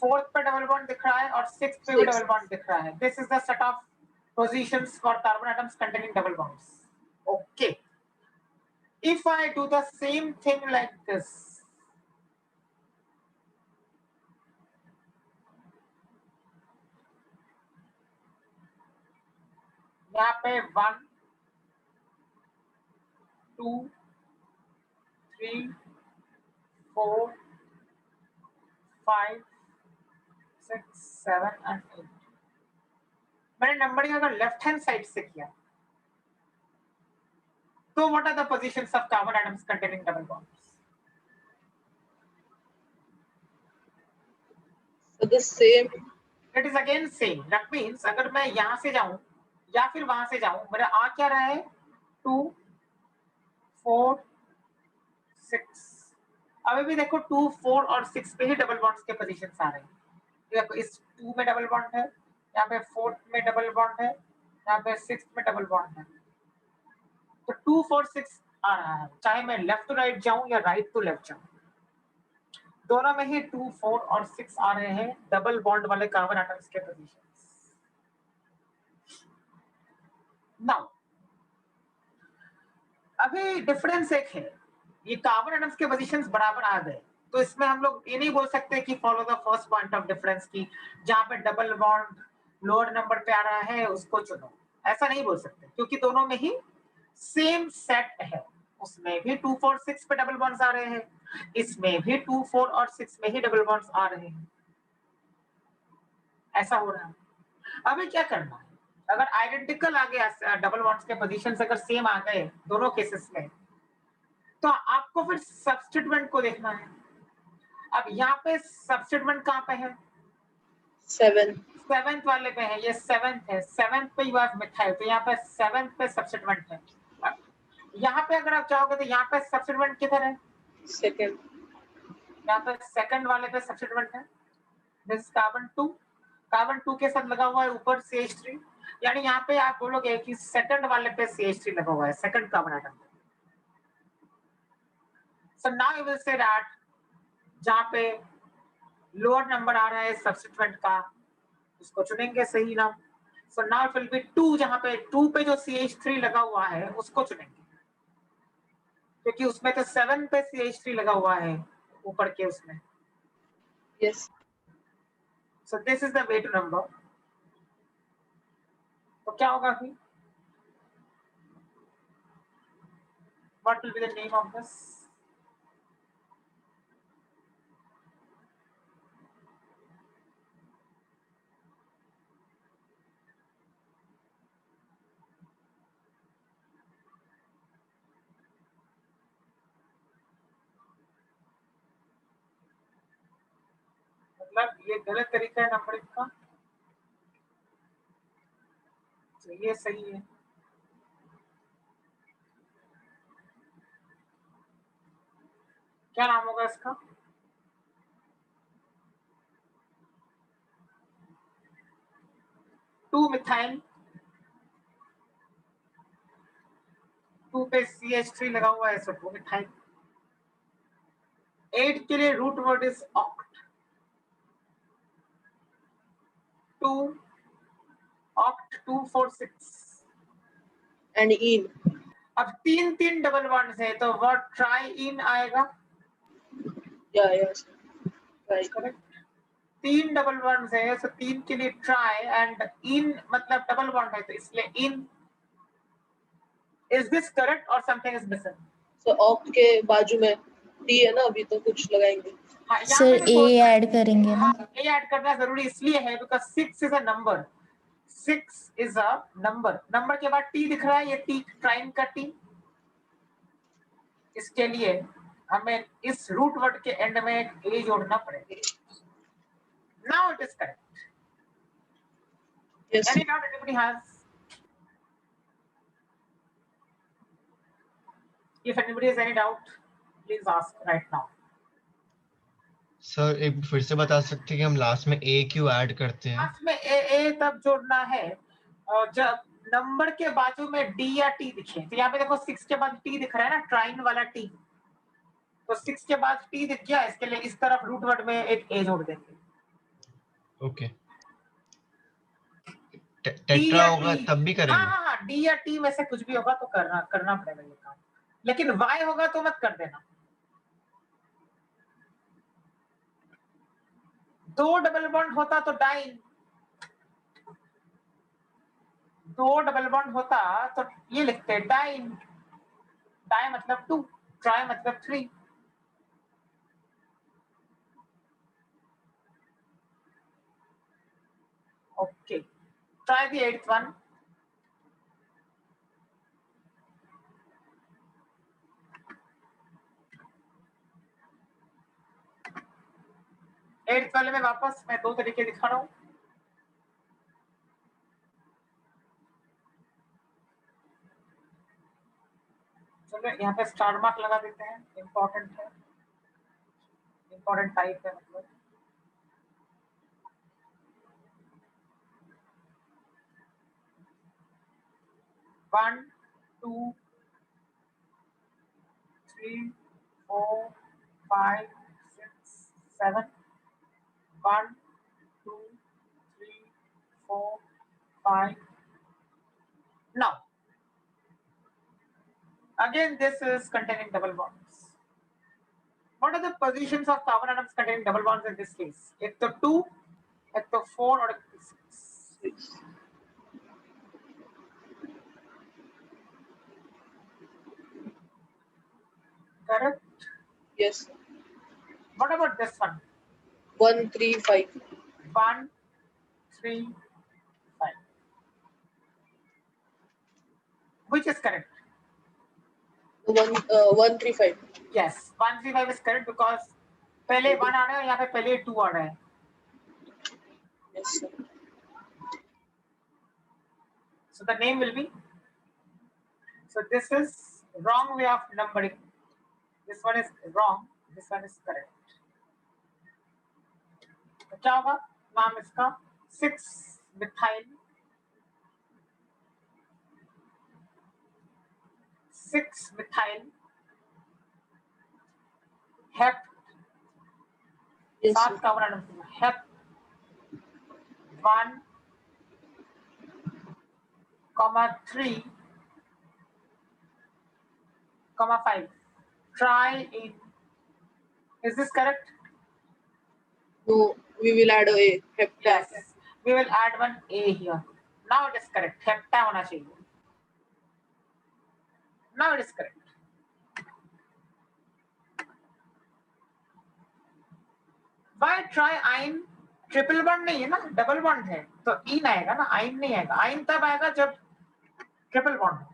फोर्थ पे डबल बॉन्ड दिख रहा है और सिक्स्थ पे भी 6. डबल बॉन्ड दिख रहा है। This is the set of positions for carbon atoms containing double bonds. Okay. If I do the same thing like this, यहाँ पे 1, 2, 3, 4, 5, 6, 7 and 8। मैंने नंबरिंग अगर लेफ्ट हैंड साइड से किया तो what are the positions of carbon atoms containing double bonds? So the same. It is again same. That means अगर मैं यहाँ से जाऊं या फिर वहां से जाऊं, मेरा आ क्या रहा है? 2, 4, 6। अभी भी देखो 2, 4 और 6 पे ही डबल बॉन्ड्स के पोजीशन आ रहे हैं। देखो इस 2 में डबल बॉन्ड है, यहाँ पे 4 में डबल बॉन्ड है, यहाँ पे 6 में डबल बॉन्ड है। तो 2, 4, 6 आ रहा है, चाहे मैं लेफ्ट टू राइट जाऊं या राइट टू लेफ्ट जाऊं, दोनों में ही 2, 4 और 6 आ रहे हैं डबल बॉन्ड वाले कार्बन एटम्स के पोजीशन। नाउ अभी डिफरेंस एक है, ये कार्बन एटम्स के पोजीशंस बराबर आ गए, तो इसमें हम लोग ये नहीं बोल सकते कि follow the first point of difference की जहां पे डबल बॉन्ड लोअर नंबर पे आ रहा है उसको चुनो, ऐसा नहीं बोल सकते क्योंकि दोनों में ही सेम सेट है। उसमें भी 2, 4, 6 पे डबल बॉन्ड्स आ रहे हैं, इसमें भी 2, 4 और 6 में ही डबल बॉन्ड्स आ रहे हैं, ऐसा हो रहा है। अभी क्या करना है, अगर आइडेंटिकल आ गया डबल बॉन्ड्स के पोजीशंस अगर सेम आ गए दोनों केसेस में, तो आपको फिर सब्स्टिट्यूएंट को देखना है। अब यहाँ पे सब्स्टिट्यूएंट कहाँ पे है? 7. 7th वाले पे है, ये 7th है, 7th पे यू हैव मिथाइल, तो यहाँ पे 7th पे सब्स्टिट्यूएंट है। यहाँ पे अगर आप चाहोगे तो यहाँ पे सब्स्टिट्यूएंट किधर है? 2nd. यहाँ पे सेकंड वाले पे सब्स्टिट्यूएंट है, दिस कार्बन 2, कार्बन 2 के साथ लगा हुआ है ऊपर CH3, यानी यहाँ पे आप बोलोगे कि सेकंड वाले पे CH3 लगा हुआ है, second carbon atom. So now you will say that जहाँ पे लोअर नंबर आ रहा है सब्स्टिट्यूएंट का उसको चुनेंगे सही नाम। So now it will be 2, जहाँ पे 2 पे जो CH3 लगा हुआ है उसको चुनेंगे, क्योंकि उसमें तो 7 पे CH3 लगा हुआ है ऊपर के उसमें। Yes. So this is the way to number. तो क्या होगा अभी? What will be the name of this? मतलब ये गलत तरीका है नंबरिंग का, तो ये सही है। क्या नाम होगा इसका? टू मिथाइल 2 पे CH3 लगा हुआ है, सो 2 मिथाइल। 8 के लिए root word is oct. 2 oct 2 4 6। And in. अब 3 डबल बॉन्ड्स है तो वर्ड ट्राई इन आएगा। Yeah, yes. Right. Correct. 3 double bonds है, सो 3 के लिए ट्राई, एंड इन मतलब डबल बॉन्ड है तो इसलिए इन। इज दिस करेक्ट और something is missing? So oct के बाजू में T है ना, अभी तो कुछ लगाएंगे। हाँ, यहाँ सर पे देखो, ए ऐड करेंगे ना? हाँ, ए ऐड करना जरूरी इसलिए है because 6 is a number. 6 is a number. Number के बाद टी दिख रहा है, ये टी प्राइम का टी। इसके लिए हमें इस रूट वर्ड के एंड में एक ए जोड़ना पड़ेगा। Now it is correct. Yes. Any doubt anybody has? If anybody has any doubt please ask right now. Sir एक फिर से बता सकते हैं कि हम लास्ट में ए क्यों ऐड करते हैं? लास्ट में ए तब जोड़ना है जब नंबर के बाजू में डी या टी दिखे। तो यहाँ पे देखो 6 के बाद टी दिख रहा है ना, ट्राइन वाला टी। तो 6 के बाद टी दिख गया, इसके लिए इस तरफ रूट वर्ड में एक ए जोड़ देंगे। ओके। टी टेट्रा या होगा टी, तब भी हाँ करेंगे? हाँ हाँ, डी या टी में से कुछ भी होगा तो करना पड़ेगा ये काम। लेकिन वाई होगा तो मत कर देना। 2 डबल बॉन्ड होता तो डाइन। 2 डबल बॉन्ड होता तो ये लिखते डाइन। डाई मतलब 2, ट्राई मतलब 3। Okay, try the 8th one. Eighth वाले में वापस मैं 2 तरीके दिखा रहा हूं। चलो यहाँ पे स्टार मार्क लगा देते हैं, इंपॉर्टेंट है, इंपॉर्टेंट टाइप है मतलब। One 2 3 4 5 6 7। 1 2 3 4 5। Now, again this is containing double bonds. What are the positions of carbon atoms containing double bonds in this case? एक तो 2, एक तो 4 और एक तो 6। 6. Correct? Yes. What about this one? 1 3 5. 1 3 5. Which is correct? 1 3 5. Yes, 1 3 5 is correct because पहले 1 आ रहा है, यहाँ पे पहले 2 आ रहा है। Yes, sir. So the name will be. So this is wrong way of numbering. This one is wrong. This one is correct. तो क्या होगा नाम इसका? 6 methyl 6 methyl hep. Yes, 7 sir. Carbon atom hep 1 3 5 try in. Is this correct? No, we will add a hepta. Yes, we will add one A here. Now it is correct. Hepta होना चाहिए. Now it is correct. Why try ine? Triple bond नहीं है ना, double bond है तो इन आएगा ना, आइन नहीं आएगा। आइन तब आएगा जब ट्रिपल बॉन्ड हो।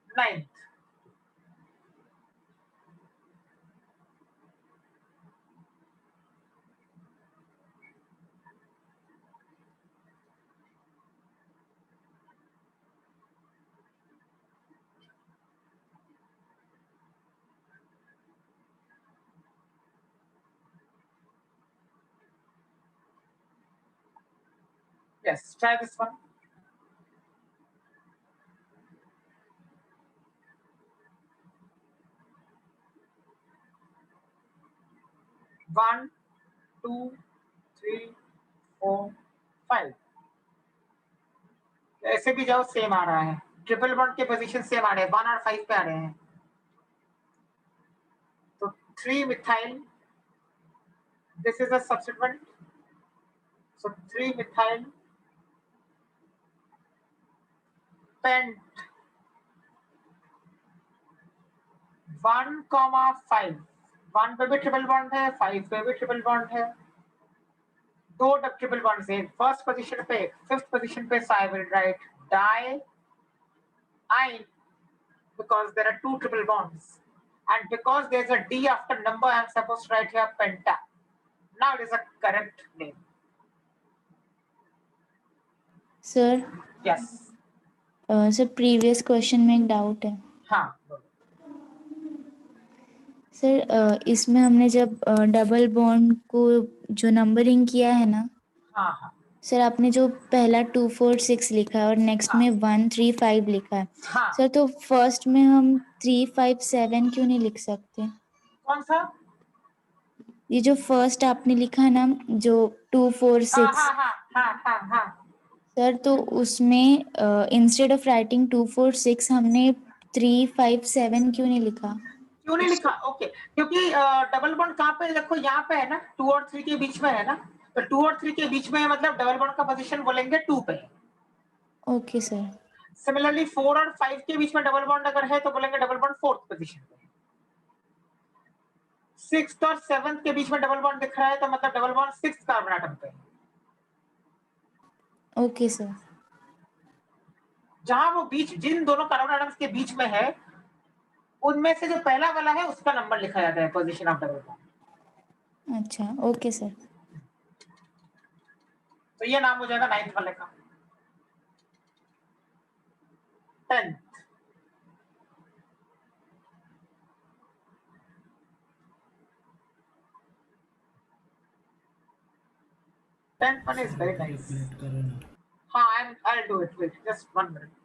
9th, yes, try this one. 1 2 3 4 5। ऐसे भी जाओ सेम आ रहा है, ट्रिपल बॉन्ड के पोजीशन सेम आ रहे हैं, 1 और 5 पे आ रहे हैं। तो 3 methyl, this is a substituent, so 3 methyl paint 1,5। 1 पे भी ट्रिपल बॉन्ड है, 5 पे भी ट्रिपल बॉन्ड है, दो ट्रिपल बॉन्ड है फर्स्ट पोजीशन पे, फिफ्थ पोजीशन पे। So I will write di-ine because there are two triple bonds, and because there's a D after number, I'm supposed to write here penta. Now it is a correct name. Sir Yes. Sir previous question में एक doubt है हाँ sir. इसमें हमने जब double bond को जो numbering किया है ना हाँ हाँ सर, आपने जो पहला 2 4 6 लिखा है और नेक्स्ट में 1 3 5 लिखा है हाँ। सर, तो फर्स्ट में हम 3 5 7 क्यों नहीं लिख सकते? कौन सा? ये जो फर्स्ट आपने लिखा है ना, जो 2 4 हाँ 6 हाँ हाँ हाँ हाँ हाँ। सर, तो उसमें इंस्टेड ऑफ राइटिंग 2 4 6 हमने 3 5 7 क्यों नहीं लिखा? क्यों नहीं लिखा? ओके, क्योंकि डबल बॉन्ड कहाँ पे देखो, यहाँ पे है ना, 2 और 3 के बीच में है ना, तो 2 और 3 के बीच में है, मतलब डबल बॉन्ड का पोजीशन बोलेंगे 2 पे। Okay sir. सिमिलरली 4 और 5 के बीच में डबल बॉन्ड अगर है तो बोलेंगे डबल बॉन्ड 4th पोजीशन पे। 6th और 7th के बीच में डबल बॉन्ड दिख रहा है तो मतलब double bond 6th carbon atom पे। Okay sir. जहां वो बीच, जिन दोनों कार्बन एटम्स के बीच में है, उनमें से जो पहला वाला है उसका नंबर लिखा जाता है, पोजीशन ऑफ डबल बॉन्ड। अच्छा, ओके सर। तो ये नाम हो जाएगा 9th वाले का। 10th, 10th one is very nice. Calculate करो ना। हाँ, I'll do it. Wait, just 1 minute.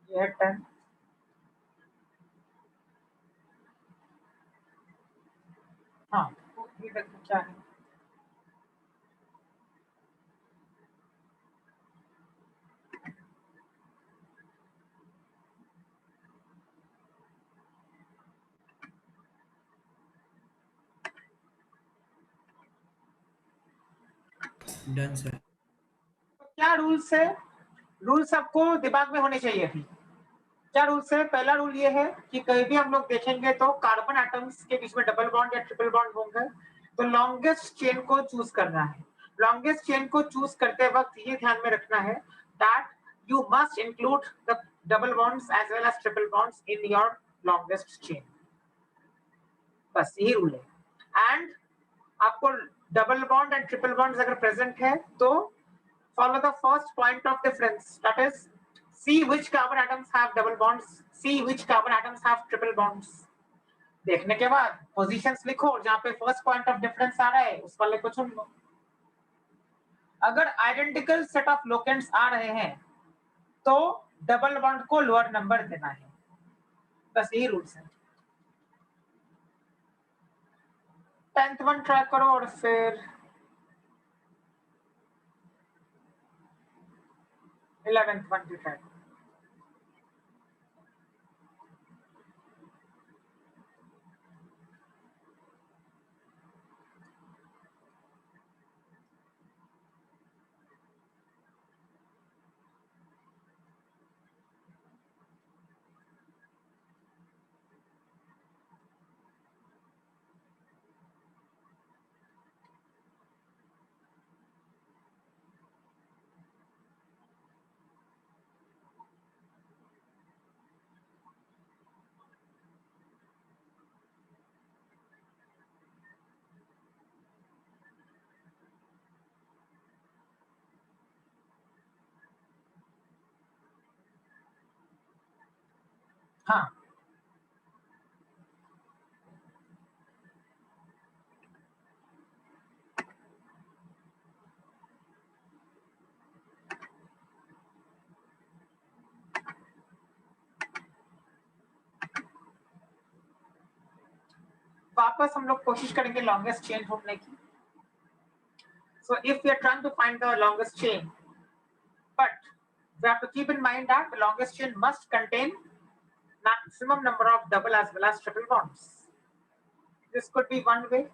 ये है 10। हाँ, ये देखो क्या है। Done sir. क्या रूल्स है? रूल्स आपको दिमाग में होने चाहिए अभी। क्या रूल्स है? पहला रूल ये है कि कहीं भी हम लोग देखेंगे तो कार्बन एटम्स के बीच में डबल बॉन्ड या ट्रिपल बॉन्ड होंगे तो लॉन्गेस्ट चेन को चूज करना है। लॉन्गेस्ट चेन को चूज करते वक्त ये ध्यान में रखना है that you must include the double bonds as well as triple bonds in your longest chain. बस यही रूल है। एंड आपको double bond and triple bonds अगर प्रेजेंट है तो follow the first point of difference, that is see which carbon atoms have double bonds, see which carbon atoms have triple bonds। देखने के बाद positions लिखो और जहां पे first point of difference आ रहा है उस वाले को चुन लो। अगर identical set of locants आ रहे हैं तो डबल बॉन्ड को लोअर नंबर देना है। बस यही रूल्स है। 10th वन ट्राई करो और फिर 11th वन भी ट्राई करो। हाँ, वापस हम लोग कोशिश करेंगे लॉन्गेस्ट चेन ढूंढने की. So if we are trying to find the longest chain, but we have to keep in mind that the longest chain must contain maximum number of double as well as triple bonds. This could be one way.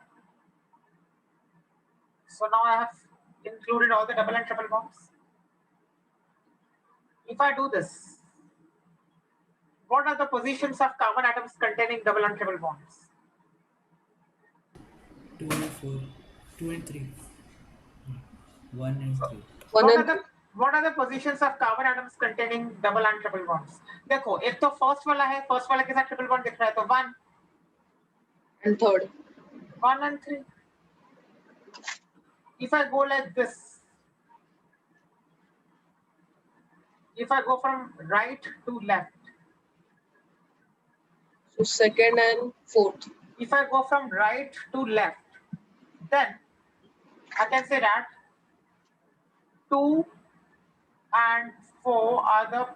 So now I have included all the double and triple bonds. If I do this, what are the positions of carbon atoms containing double and triple bonds? 2 and 4, 2 and 3, 1 and 3. One What and are the positions of carbon atoms containing double and triple bonds? देखो, एक तो first वाला है, first वाले के साथ triple bond दिख रहा है, तो 1 and third. 1 and 3. If I go like this, if I go from right to left, So second and fourth. if I go from right to left, then I can say that 2 and 4 are the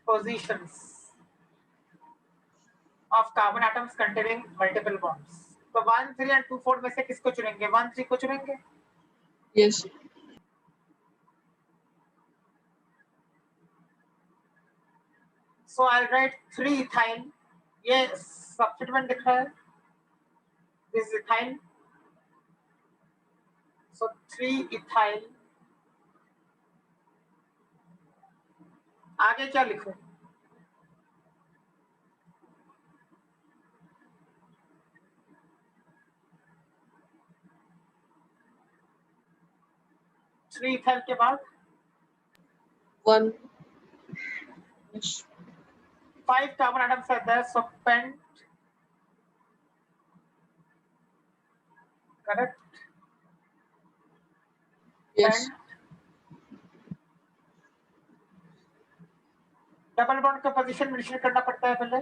positions of carbon atoms containing multiple bonds. तो 1, 3 and 2, 4 में से किसको चुनेंगे? 1, 3 को चुनेंगे. Yes. So I'll write 3 ethyl. ये substituent दिख रहा है. This is ethyl. So 3 ethyl. आगे क्या लिखूं? थ्री इथाइल के बाद One. Yes. 5 carbon atoms are there, so pent. Correct? Yes. Double bond का पोजीशन मेंशन करना पड़ता है पहले.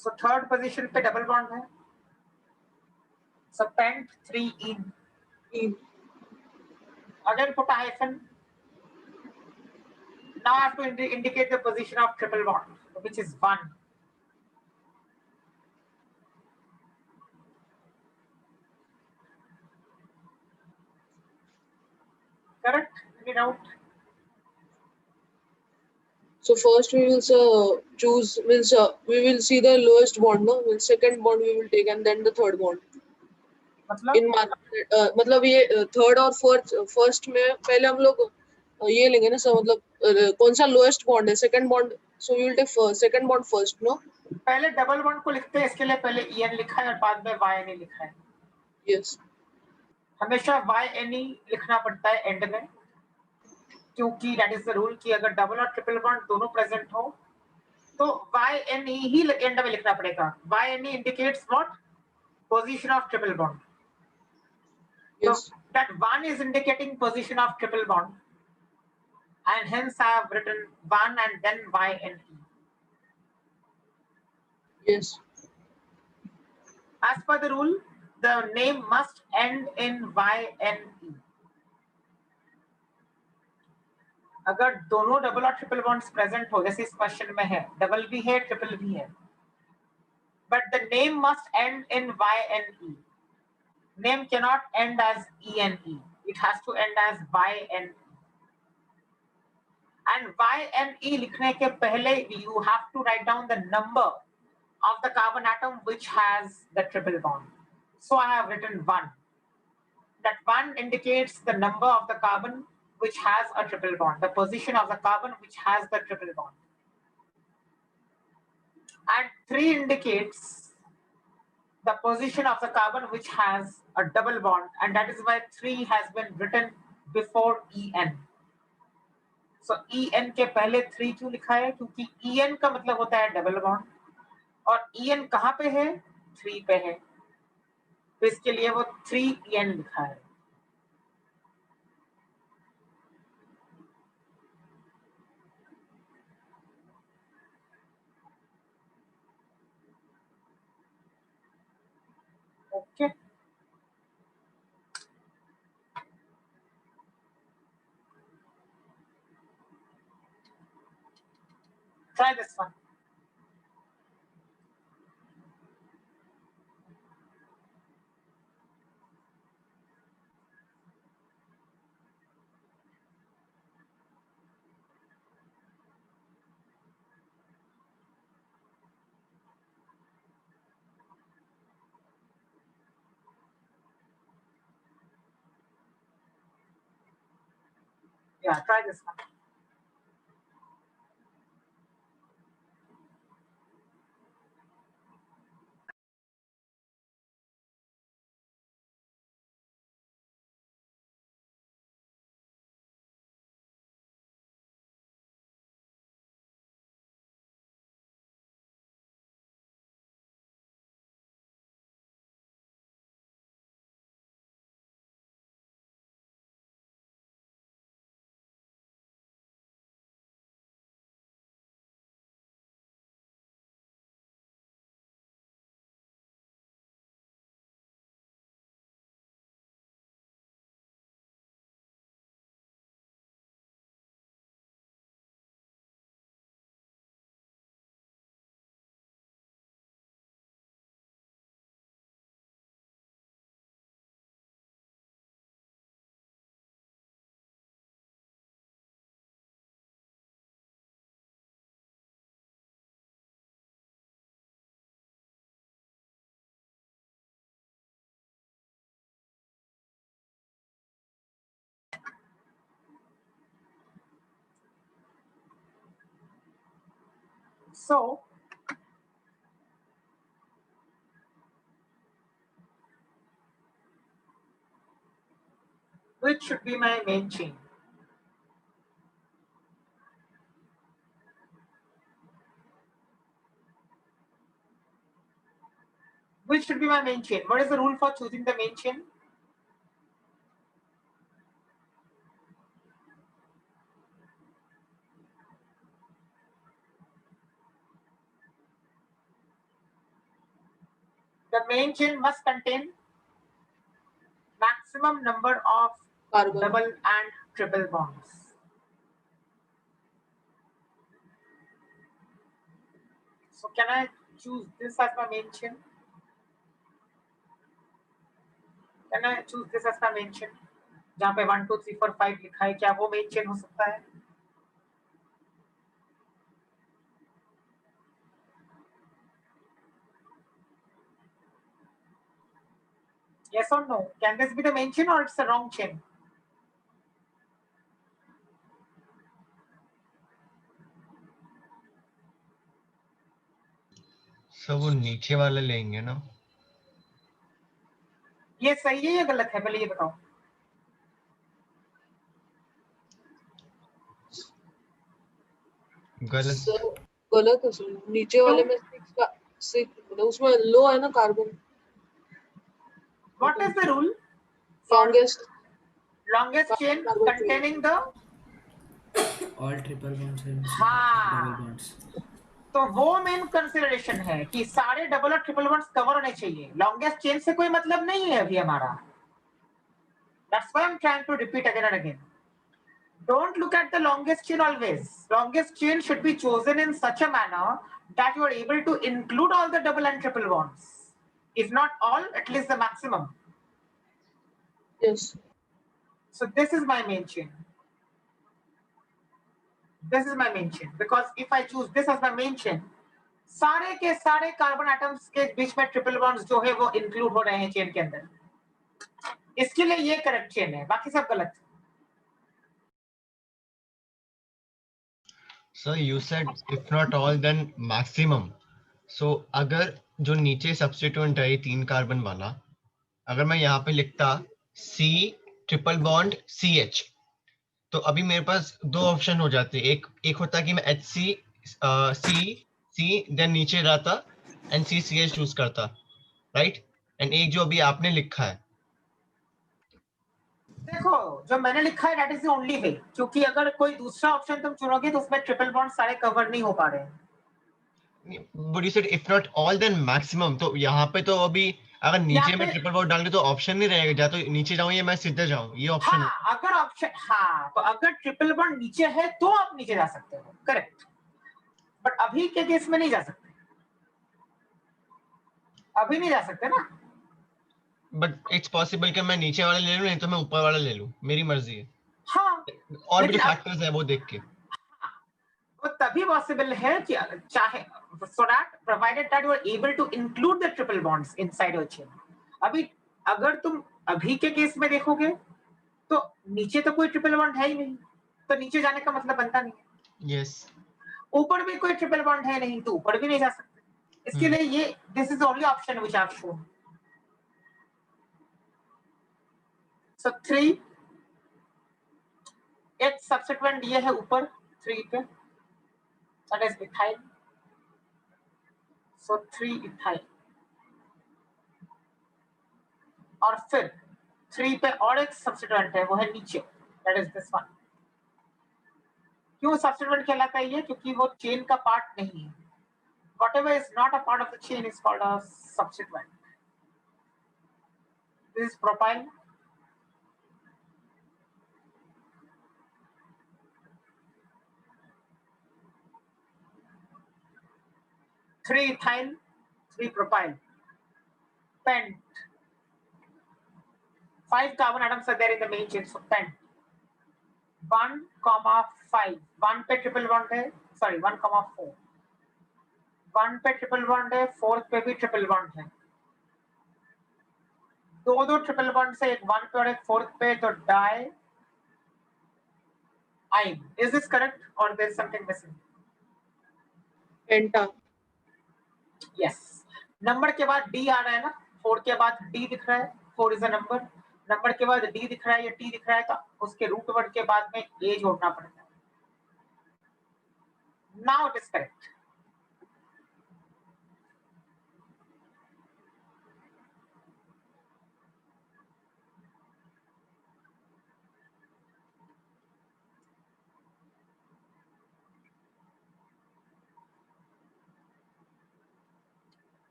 सो थर्ड पोजीशन पे डबल बॉन्ड है. So pent 3 in. In. Again put a hyphen. Now I have to indicate the position of triple bond, which is 1. Correct? Any doubt? So first we will choose means we will see the lowest bond, no? Means second bond we will take and then the third bond. मतलब In मतलब ये third और fourth first में पहले हम लोग ये लेंगे ना सर, मतलब कौन सा लोएस्ट बॉन्ड है, second bond. So we will take second bond first, no? पहले डबल बॉन्ड को लिखते हैं, इसके लिए पहले en लिखा है और बाद में yn लिखा है. यस. हमेशा YNE लिखना पड़ता है एंड में, क्योंकि दैट इज द रूल कि अगर डबल और ट्रिपल बॉन्ड दोनों प्रेजेंट हो तो YNE ही एंड में लिखना पड़ेगा. YNE indicates what? Position of triple bond. Yes. So that 1 is indicating position of triple bond, and hence I have written 1 and then YNE. Yes. As per the rule, the name must end in YNE. अगर दोनों double और triple bonds present हो, जैसे इस question में है, double भी है ट्रिपल भी है, but the name must end in YNE. Name cannot end as ENE. It has to end as YNE. And YNE लिखने के पहले you have to write down the number of the carbon atom which has the triple bond. So I have written 1. That 1 indicates the number of the carbon which has a triple bond, the position of the carbon which has the triple bond. And 3 indicates the position of the carbon which has a double bond, and that is why 3 has been written before En. So En के पहले 3 क्यों लिखा है? क्योंकि En का मतलब होता है डबल बॉन्ड, और En कहाँ पे है? 3 पे है, तो इसके लिए वो 3En लिखा है. Okay. Try this one. Yeah, try this one. So which should be my main chain? Which should be my main chain? What is the rule for choosing the main chain? The main chain must contain maximum number of Carbon. double and triple bonds. So can I choose this as my main chain? Can I choose this as my main chain? जहाँ पे 1 2 3 4 5 लिखा है, क्या वो main chain हो सकता है? Yes or no? Can this be the main chain or it's the wrong chain? Sir वो नीचे वाला लेंगे ना? ये सही है या गलत है? पहले ये बताओ. गलत. सर गलत है सर, नीचे वाले में 6 का 6 मतलब उसमें लो है ना carbon. What is the rule? Longest chain carbon containing the all triple bonds and हाँ. double bonds. तो वो मेन कंसिडरेशन है कि सारे डबल और ट्रिपल बॉन्ड्स कवर होने चाहिए. लॉन्गेस्ट चेन से कोई मतलब नहीं है अभी हमारा. That's why I'm trying to repeat again and again. Don't look at the longest chain always. Longest chain should be chosen in such a manner that you are able to include all the double and triple bonds. If not all, at least the maximum. Yes. So this is my main chain. This is my main chain because if I choose this as my main chain, सारे के सारे carbon atoms के बीच में triple bonds जो है वो include हो रहे हैं चेन के अंदर. इसके लिए ये करेक्ट चेन है, बाकी सब गलत. So you said if not all then maximum. So अगर जो नीचे सब्स्टिट्यूएंट है 3 कार्बन वाला, अगर मैं यहाँ पे लिखता C ट्रिपल बॉन्ड CH, तो अभी मेरे पास दो ऑप्शन हो जाते. एक होता कि मैं HC C देन नीचे रहता एंड CCH चूज करता, राइट? एंड एक जो अभी आपने लिखा है, देखो जो मैंने लिखा है that is the only way, क्योंकि अगर कोई दूसरा ऑप्शन तुम चुनोगे तो उसमें ट्रिपल बॉन्ड सारे कवर नहीं हो पा रहे हैं. but you said if not all then maximum, तो यहाँ पे तो अभी अगर नीचे यहाँ में पे ट्रिपल बॉन्ड डालूंगी तो ऑप्शन नहीं रहेगा, या तो नीचे जाऊं या मैं सीधे जाऊं, ये ऑप्शन है। हाँ, अगर ऑप्शन, हाँ, तो अगर ट्रिपल बॉन्ड नीचे है तो आप नीचे जा सकते हो, करेक्ट। बट अभी के केस में नहीं जा सकते, अभी नहीं जा सकते ना। बट इट्स पॉसिबल कि मैं नीचे वाला ले लूं, नहीं तो मैं ऊपर वाला ले लूं, मेरी मर्जी है। हाँ, और भी लेकिन जो अब फैक्टर्स है वो देख के। वो तभी पॉसिबल है कि चाहे, so that provided that you are able to include the triple bonds inside your chain. अभी अगर तुम अभी के केस में देखोगे तो नीचे तो कोई ट्रिपल बॉन्ड है ही नहीं, तो नीचे जाने का मतलब बनता नहीं है। यस। ऊपर भी कोई ट्रिपल बॉन्ड है नहीं, तो ऊपर भी नहीं जा सकते। इसके लिए ये this is only option which I have shown. So 3 एक सब्स्टिट्यूएंट ये है ऊपर 3 पे, that is ethyl. So 3 ethyl, और फिर 3 पे और एक सब्स्टिट्यूएंट है, वो है नीचे, दैट इज दिस वन। क्यों सब्स्टिट्यूएंट कहलाता है ये? क्योंकि वो चेन का पार्ट नहीं है। Whatever is not a part of the chain is called a substituent. This is propyl. Three ethyl, 3 propyl. Pent. 5 carbon atoms are there in the main chain, so pent. 1,5. 1 पे triple bond है, sorry 1,4. 1 पे triple bond है, 4 पे भी triple bond है। दो triple bond से, एक 1 पे और एक 4 पे, तो डाई आइन। Is this correct or there is something missing? Penta. Yes. Number के बाद डी आ रहा है ना, 4 के बाद डी दिख रहा है, 4 इज अ नंबर। नंबर के बाद डी दिख रहा है या टी दिख रहा है, तो उसके रूट वर्ड के बाद में ए जोड़ना पड़ता है। Now it is correct.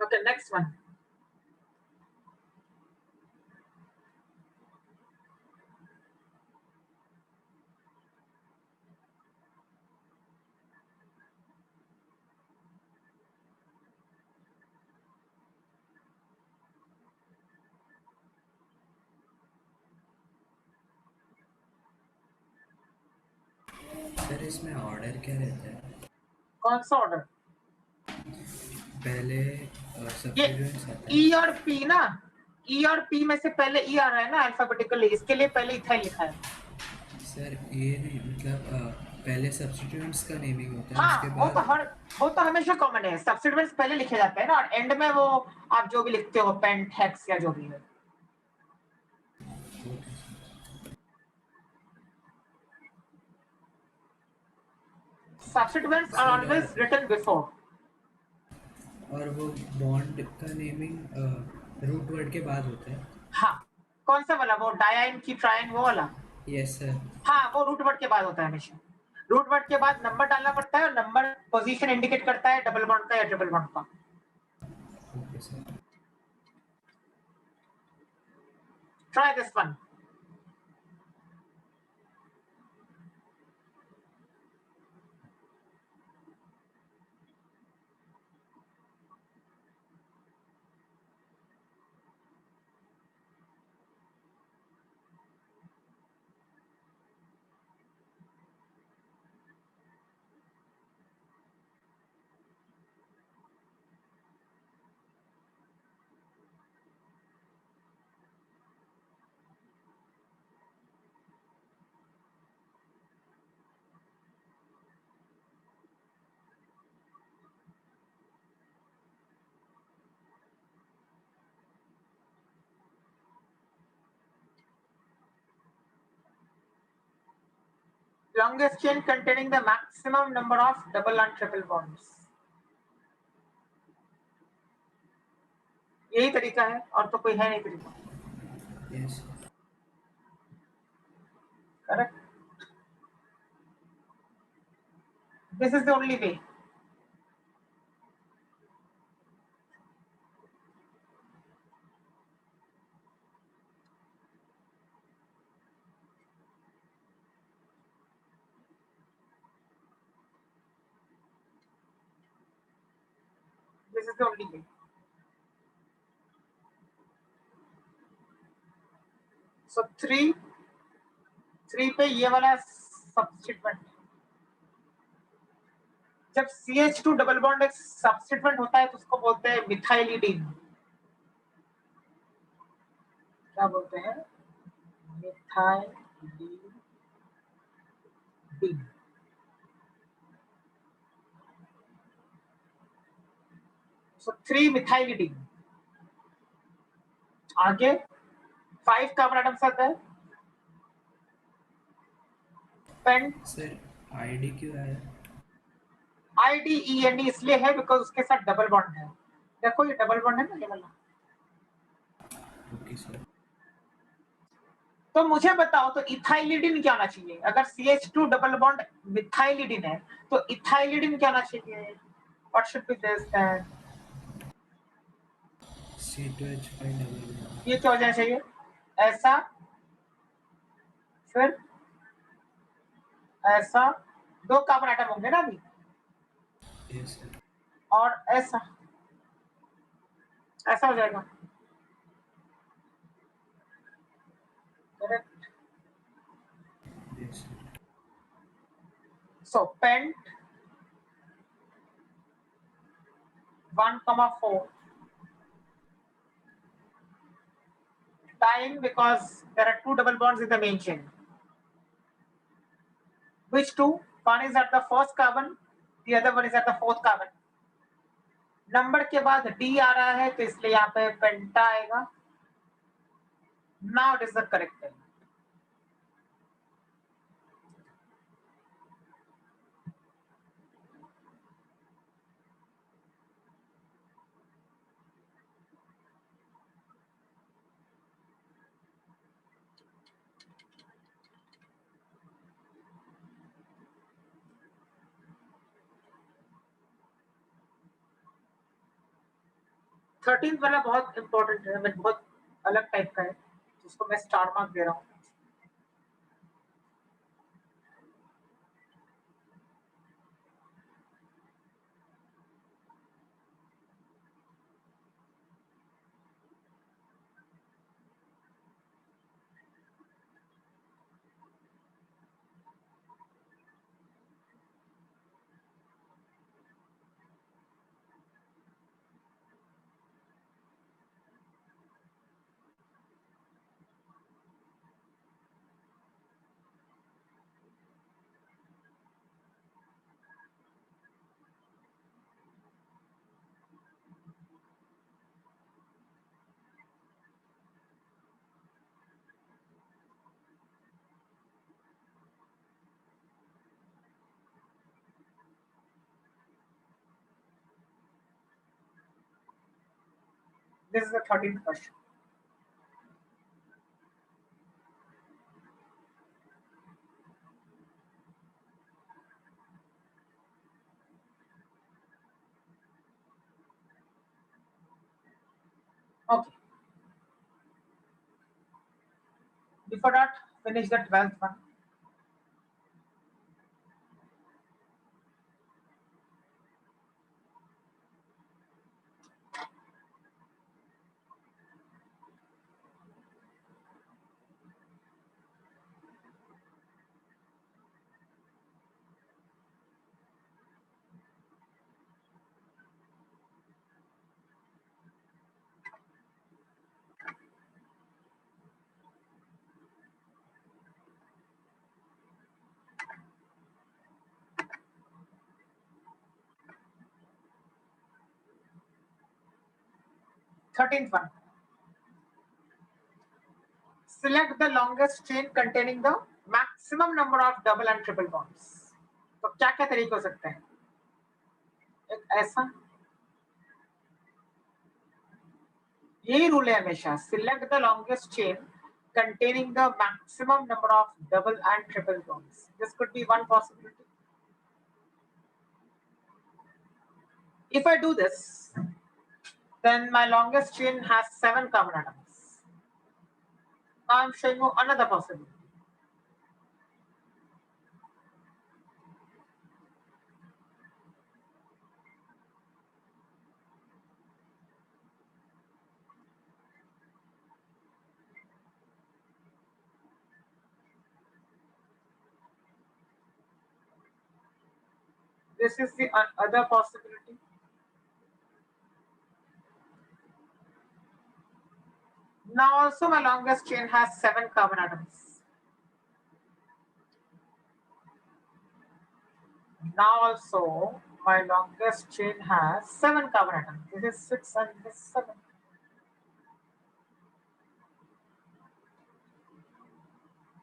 Okay, next one. Sir इसमें ऑर्डर क्या रहता है? कौन सा ऑर्डर? पहले ये सब्स्टिट्यूएंट्स आता ई है और पी ना, ई और पी में से पहले ई आ रहा है ना अल्फाबेटिकली, इसके लिए पहले इथाइल लिखा है। सर। ये नहीं मतलब पहले सब्स्टिट्यूएंट्स का नेमिंग होता है, हाँ, उसके वो तो हमेशा कॉमन है, सब्स्टिट्यूएंट्स पहले लिखे जाते हैं ना, और एंड में वो आप जो भी लिखते हो, पेंट, हेक्स या जो भी है। Substituents are always written before. और वो बॉन्ड का नेमिंग रूट वर्ड के बाद होता है। हाँ, कौन सा वाला? वो डायाइन की ट्राइन, वो वाला? Yes sir. हाँ, वो रूट वर्ड के बाद होता है हमेशा। रूट वर्ड के बाद नंबर डालना पड़ता है, और नंबर पोजीशन इंडिकेट करता है डबल बॉन्ड का या ट्रिपल बॉन्ड का। Okay sir. Try this one. Longest chain containing the maximum number of double and triple bonds. यही तरीका है, और तो कोई है नहीं तरीका। Yes. Correct. This is the only way. This is the only way. So 3 पे ये वाला सब्स्टिट्यूएंट, जब CH2 डबल बॉन्ड एक सब्स्टिट्यूएंट होता है तो उसको बोलते हैं मिथाइलिडीन। क्या बोलते हैं? मिथाइलिडीन। So 3 methylidene. आगे 5 कार्बन एटम्स आता है। पेंट सर आईडी क्यों आया? IDENE इसलिए है बिकॉज उसके साथ डबल बॉन्ड है। देखो ये डबल बॉन्ड है ना, ये वाला। Okay sir. तो मुझे बताओ तो इथाइलिडीन क्या होना चाहिए? अगर CH2 डबल बॉन्ड मिथाइलिडीन है तो इथाइलिडीन क्या होना चाहिए? What should be this then? C2H5 double bond. ये क्या हो जाना चाहिए? ऐसा, फिर ऐसा, 2 कार्बन एटम होंगे ना अभी, यस सर। और ऐसा ऐसा हो जाएगा। Correct. Yes sir. So pent 1,4 time because there are 2 double bonds in the main chain. Which 2? One is at the first carbon, the other one is at the fourth carbon. Number के बाद D आ रहा है तो इसलिए यहाँ पे पेंटा आएगा। Now it is the correct thing. Thirteen वाला बहुत इंपॉर्टेंट है, मैं बहुत अलग टाइप का है, जिसको मैं स्टार मार्क दे रहा हूँ। This is the 13th question. Okay. Before that, finish the 12th one. Thirteenth one. Select the longest chain containing the maximum number of double and triple bonds. तो क्या क्या तरीके हो सकते हैं? एक ऐसा, यही रूल है हमेशा, select the longest chain containing the maximum number of double and triple bonds. This could be one possibility. If I do this, then my longest chain has 7 carbon atoms. Now I'm showing you another possibility. This is the other possibility. Now also my longest chain has 7 carbon atoms. Now also my longest chain has 7 carbon atoms. This is 6 and this 7.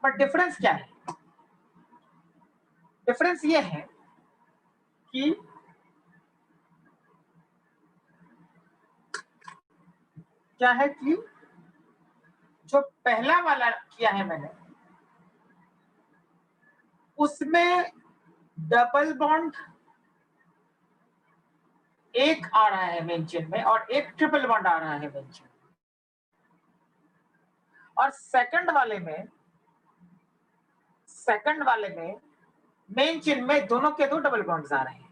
But difference क्या है? Difference ये है कि क्या है कि जो पहला वाला किया है मैंने उसमें डबल बॉन्ड एक आ रहा है मेन चेन में और एक ट्रिपल बॉन्ड आ रहा है मेन चेन, और सेकंड वाले में मेन चेन में दोनों के दो डबल बॉन्ड्स आ रहे हैं.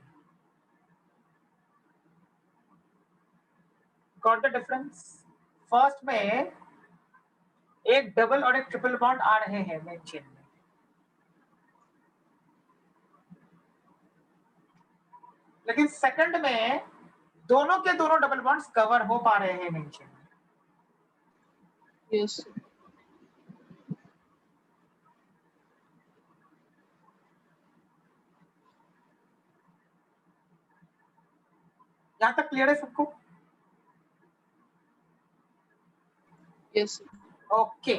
Got the difference? फर्स्ट में एक डबल और एक ट्रिपल बॉन्ड आ रहे हैं मेन चेन में, लेकिन सेकंड में दोनों के दोनों डबल बॉन्ड्स कवर हो पा रहे हैं मेन चेन में. Yes. यहां तक क्लियर है सबको? Yes. ओके.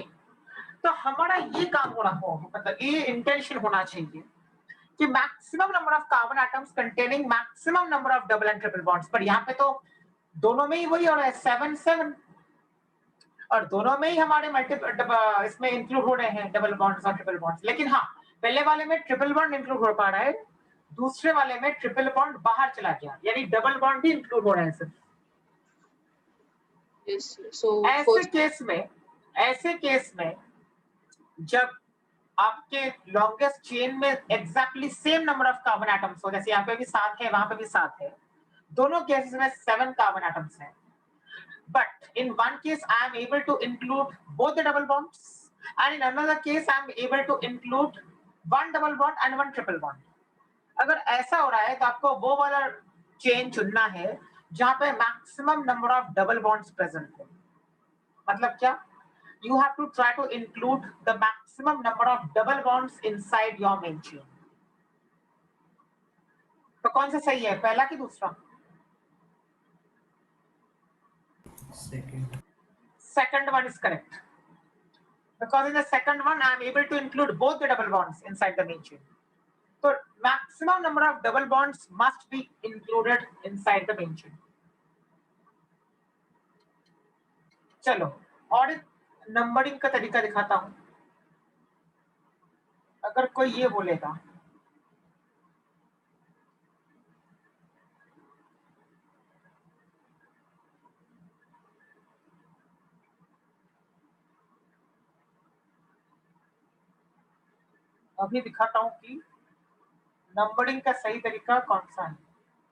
तो हमारा ये काम होना हो, मतलब ये इंटेंशन होना चाहिए कि maximum number of carbon atoms containing maximum number of double and triple bonds. पर यहाँ पे तो दोनों में ही वही हो रहा है 7 7, और दोनों में ही हमारे मल्टीपल इसमें इंक्लूड हो रहे हैं डबल बॉन्ड्स और ट्रिपल बॉन्ड्स. लेकिन हाँ, पहले वाले में ट्रिपल बॉन्ड इंक्लूड हो पा रहा है, दूसरे वाले में ट्रिपल बॉन्ड बाहर चला गया, यानी डबल बॉन्ड भी इंक्लूड हो रहे हैं सिर्फ. Yes. So ऐसे केस में जब आपके लॉन्गेस्ट चेन में exactly same number of carbon atoms हो, जैसे यहाँ पे भी 7 है, वहां पे भी 7 है, दोनों केसेस में 7 कार्बन एटम्स हैं, but in one case I am able to include both the double bonds, and in another case I am able to include one double bond and one triple bond. अगर ऐसा हो रहा है तो आपको वो वाला चेन चुनना है जहां पे maximum number of double bonds present हो. मतलब क्या? You have to try to include the maximum number of double bonds inside your main chain. तो कौन सा सही है, पहला कि दूसरा? Second one is correct, because in the second one I am able to include both the double bonds inside the main chain. So maximum number of double bonds must be included inside the main chain. चलो और एक numbering का तरीका दिखाता हूं. अगर कोई ये बोलेगा अभी दिखाता हूं कि नंबरिंग का सही तरीका कौन सा है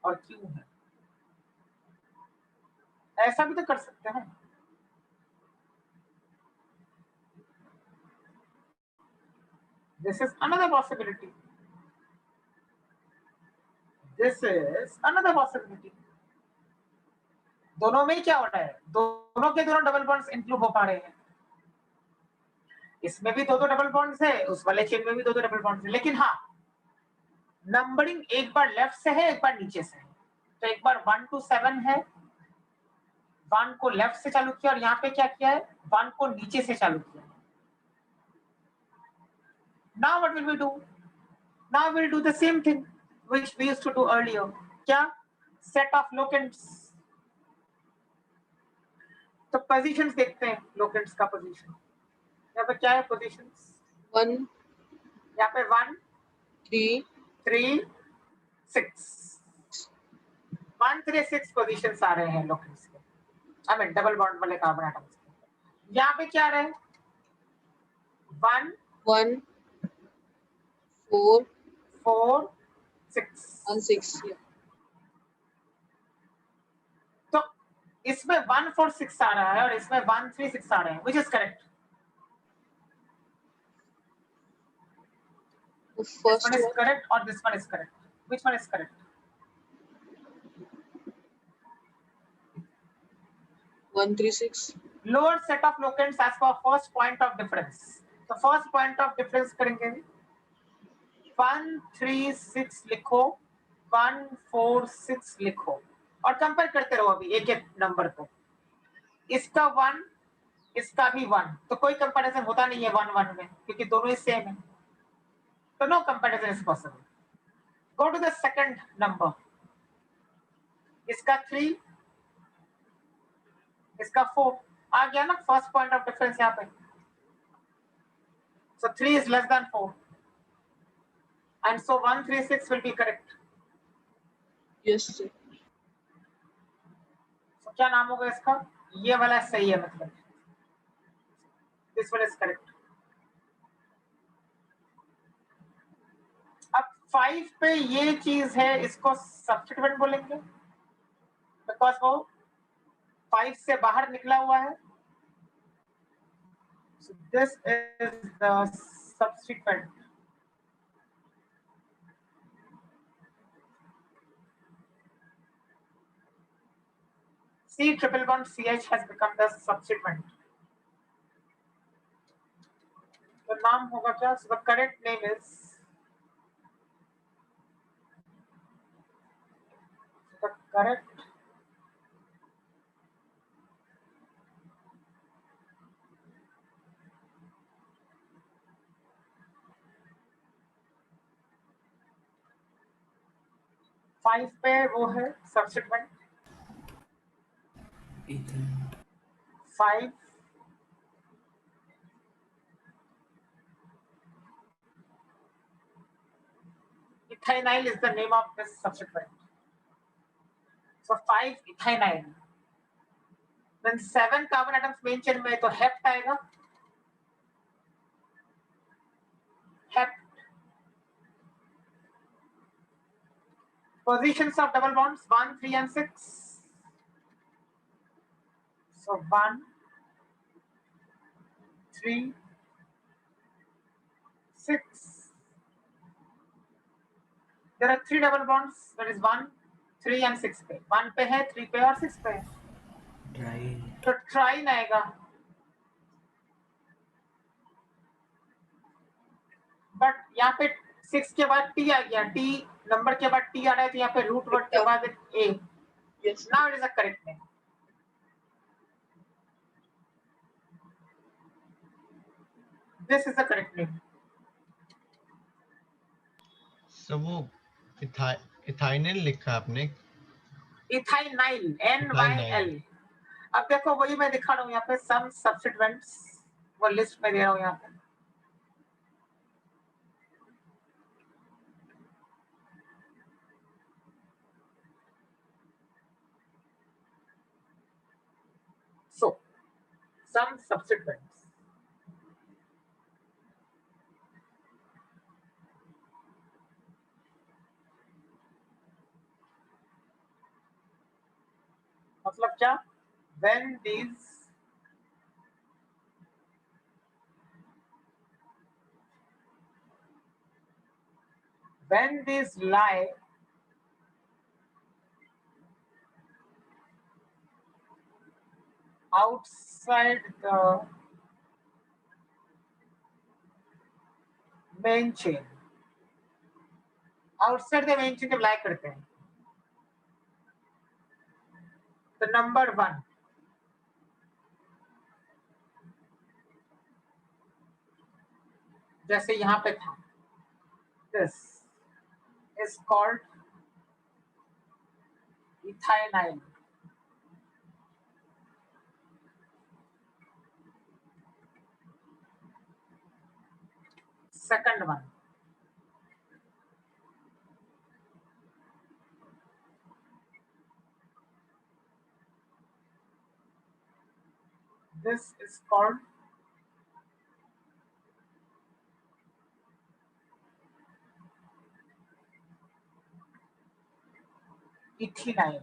और क्यों है. ऐसा भी तो कर सकते हैं. This is another possibility. दोनों में क्या हो रहा है, दोनों के दोनों डबल बॉन्ड्स इंक्लूड हो पा रहे हैं. इसमें भी दो डबल बॉन्ड्स है, उस वाले चेन में भी दो डबल बॉन्ड्स है, लेकिन हाँ नंबरिंग एक बार लेफ्ट से है, एक बार नीचे से है. तो एक बार 1 to 7 है, 1 को लेफ्ट से चालू किया, और यहाँ पे क्या किया है, 1 को नीचे से चालू किया. Now what will we do? Now we'll do the same thing which we used to do earlier. क्या? Set of locants. तो पोजीशंस देखते हैं. लोकेंट्स का पोजीशन यहाँ पे क्या है, पोजीशंस 1, यहाँ पे 1 3, 3 6. 136 पोजीशंस आ रहे हैं लोकेंट्स के, आई मीन डबल बॉन्ड वाले कार्बन एटम्स के। यहाँ पे क्या रहे 1 1 4 4 6, and 6, yeah. तो इसमें 1 4 6 आ रहा है और इसमें 1 3 6 आ रहे हैं, which is correct? The This first one is one, correct or this one is correct? Which one is correct? 136. Lower set of locants as per first point of difference. तो first point of difference करेंगे 1 3 6 लिखो, 1 4 6 लिखो और compare करते रहो अभी एक एक नंबर को। इसका 1, इसका भी 1, तो कोई कंपैरिजन होता नहीं है 1 1 में क्योंकि दोनों ही सेम है, तो no comparison is possible. Go to the second number, इसका 3, इसका 4 आ गया ना फर्स्ट पॉइंट ऑफ डिफरेंस यहाँ पे। So 3 is less than 4, and so 136 will be correct. Yes, sir. So क्या नाम होगा इसका? ये वाला सही है, मतलब this one is correct. अब 5 पे ये चीज है, इसको सब्स्टिट्यूएंट बोलेंगे बिकॉज वो 5 से बाहर निकला हुआ है। So this is the substituent. C triple bond CH has become the substituent. तो नाम होगा क्या? So the correct name is, the correct five पे वो है substituent Ethan. 5 ethynyl is the name of this substituent. So 5 ethynyl. Then 7 carbon atoms main chain में तो hept आएगा, hept. Positions of double bonds 1 3 and 6. So 1 3 6. There are 3 double bonds, that is 1 3 and 6 पे, 1 पे है, 3 पे और 6 पे है, Try. तो ट्राइन आएगा। बट यहाँ पे 6 के बाद T आ गया, T नंबर के बाद T आ रहा है, तो यहाँ पे रूट वर्ड के बाद A। Yes. Now it is a correct name. This is the correct name. So वो इथाइनल लिखा आपने, Ethynyl, NYL। अब देखो वही मैं दिखा रहा हूँ यहाँ पे, some substituents वो लिस्ट में दे रहा हूँ यहाँ पे। So some substituents, मतलब क्या? When these lie outside the main chain, outside the main chain जब lie करते हैं तो नंबर 1 जैसे यहाँ पे था, this is called ethynyl. Second one, This is called ethylene.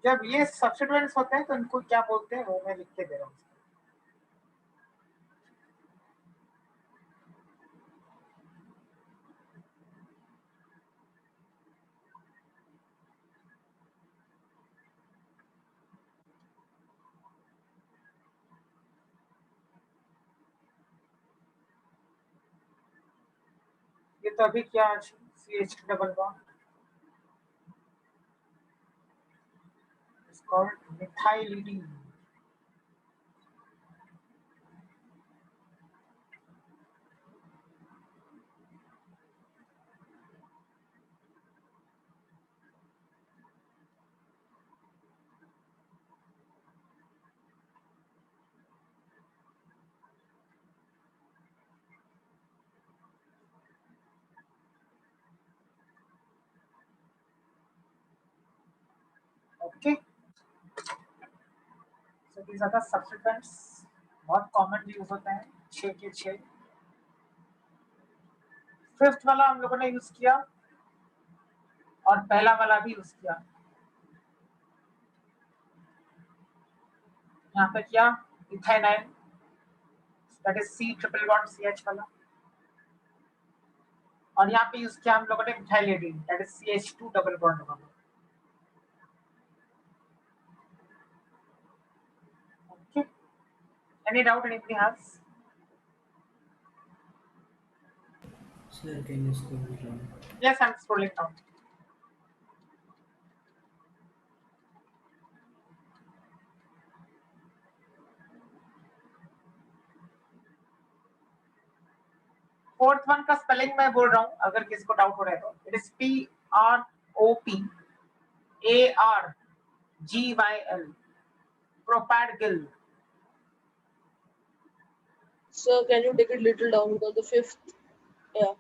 जब ये सब्स्टिट्यूएंट्स होते हैं तो इनको क्या बोलते हैं वो मैं लिख के दे रहा हूँ. ये तो अभी क्या CH double bond is called methylidene. Okay, so these are the substituents. बहुत कॉमनली यूज होते हैं 6 के 6. फिफ्थ वाला हम लोगों ने यूज किया और पहला वाला भी यूज किया. यहाँ पे किया ethynyl, that is C triple bond CH वाला. और यहाँ पे यूज किया हम लोगों ने methylidene, that is CH2 double bond वाला. Okay. Any doubt anybody has? Sir, can you scroll down? Yes, I'm scrolling down. Fourth one का स्पेलिंग मैं बोल रहा हूँ अगर किसी को डाउट हो रहा है तो. It is PROPARGYL, प्रोपैडगिल. Sir, can you take it little down because the fifth, yeah.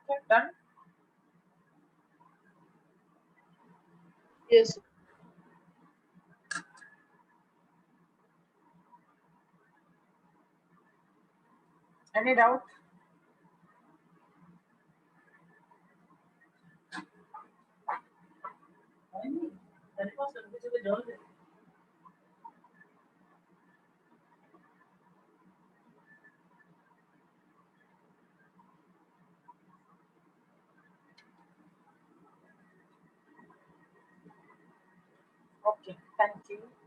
Okay, done. Yes. Any doubt? Thank you.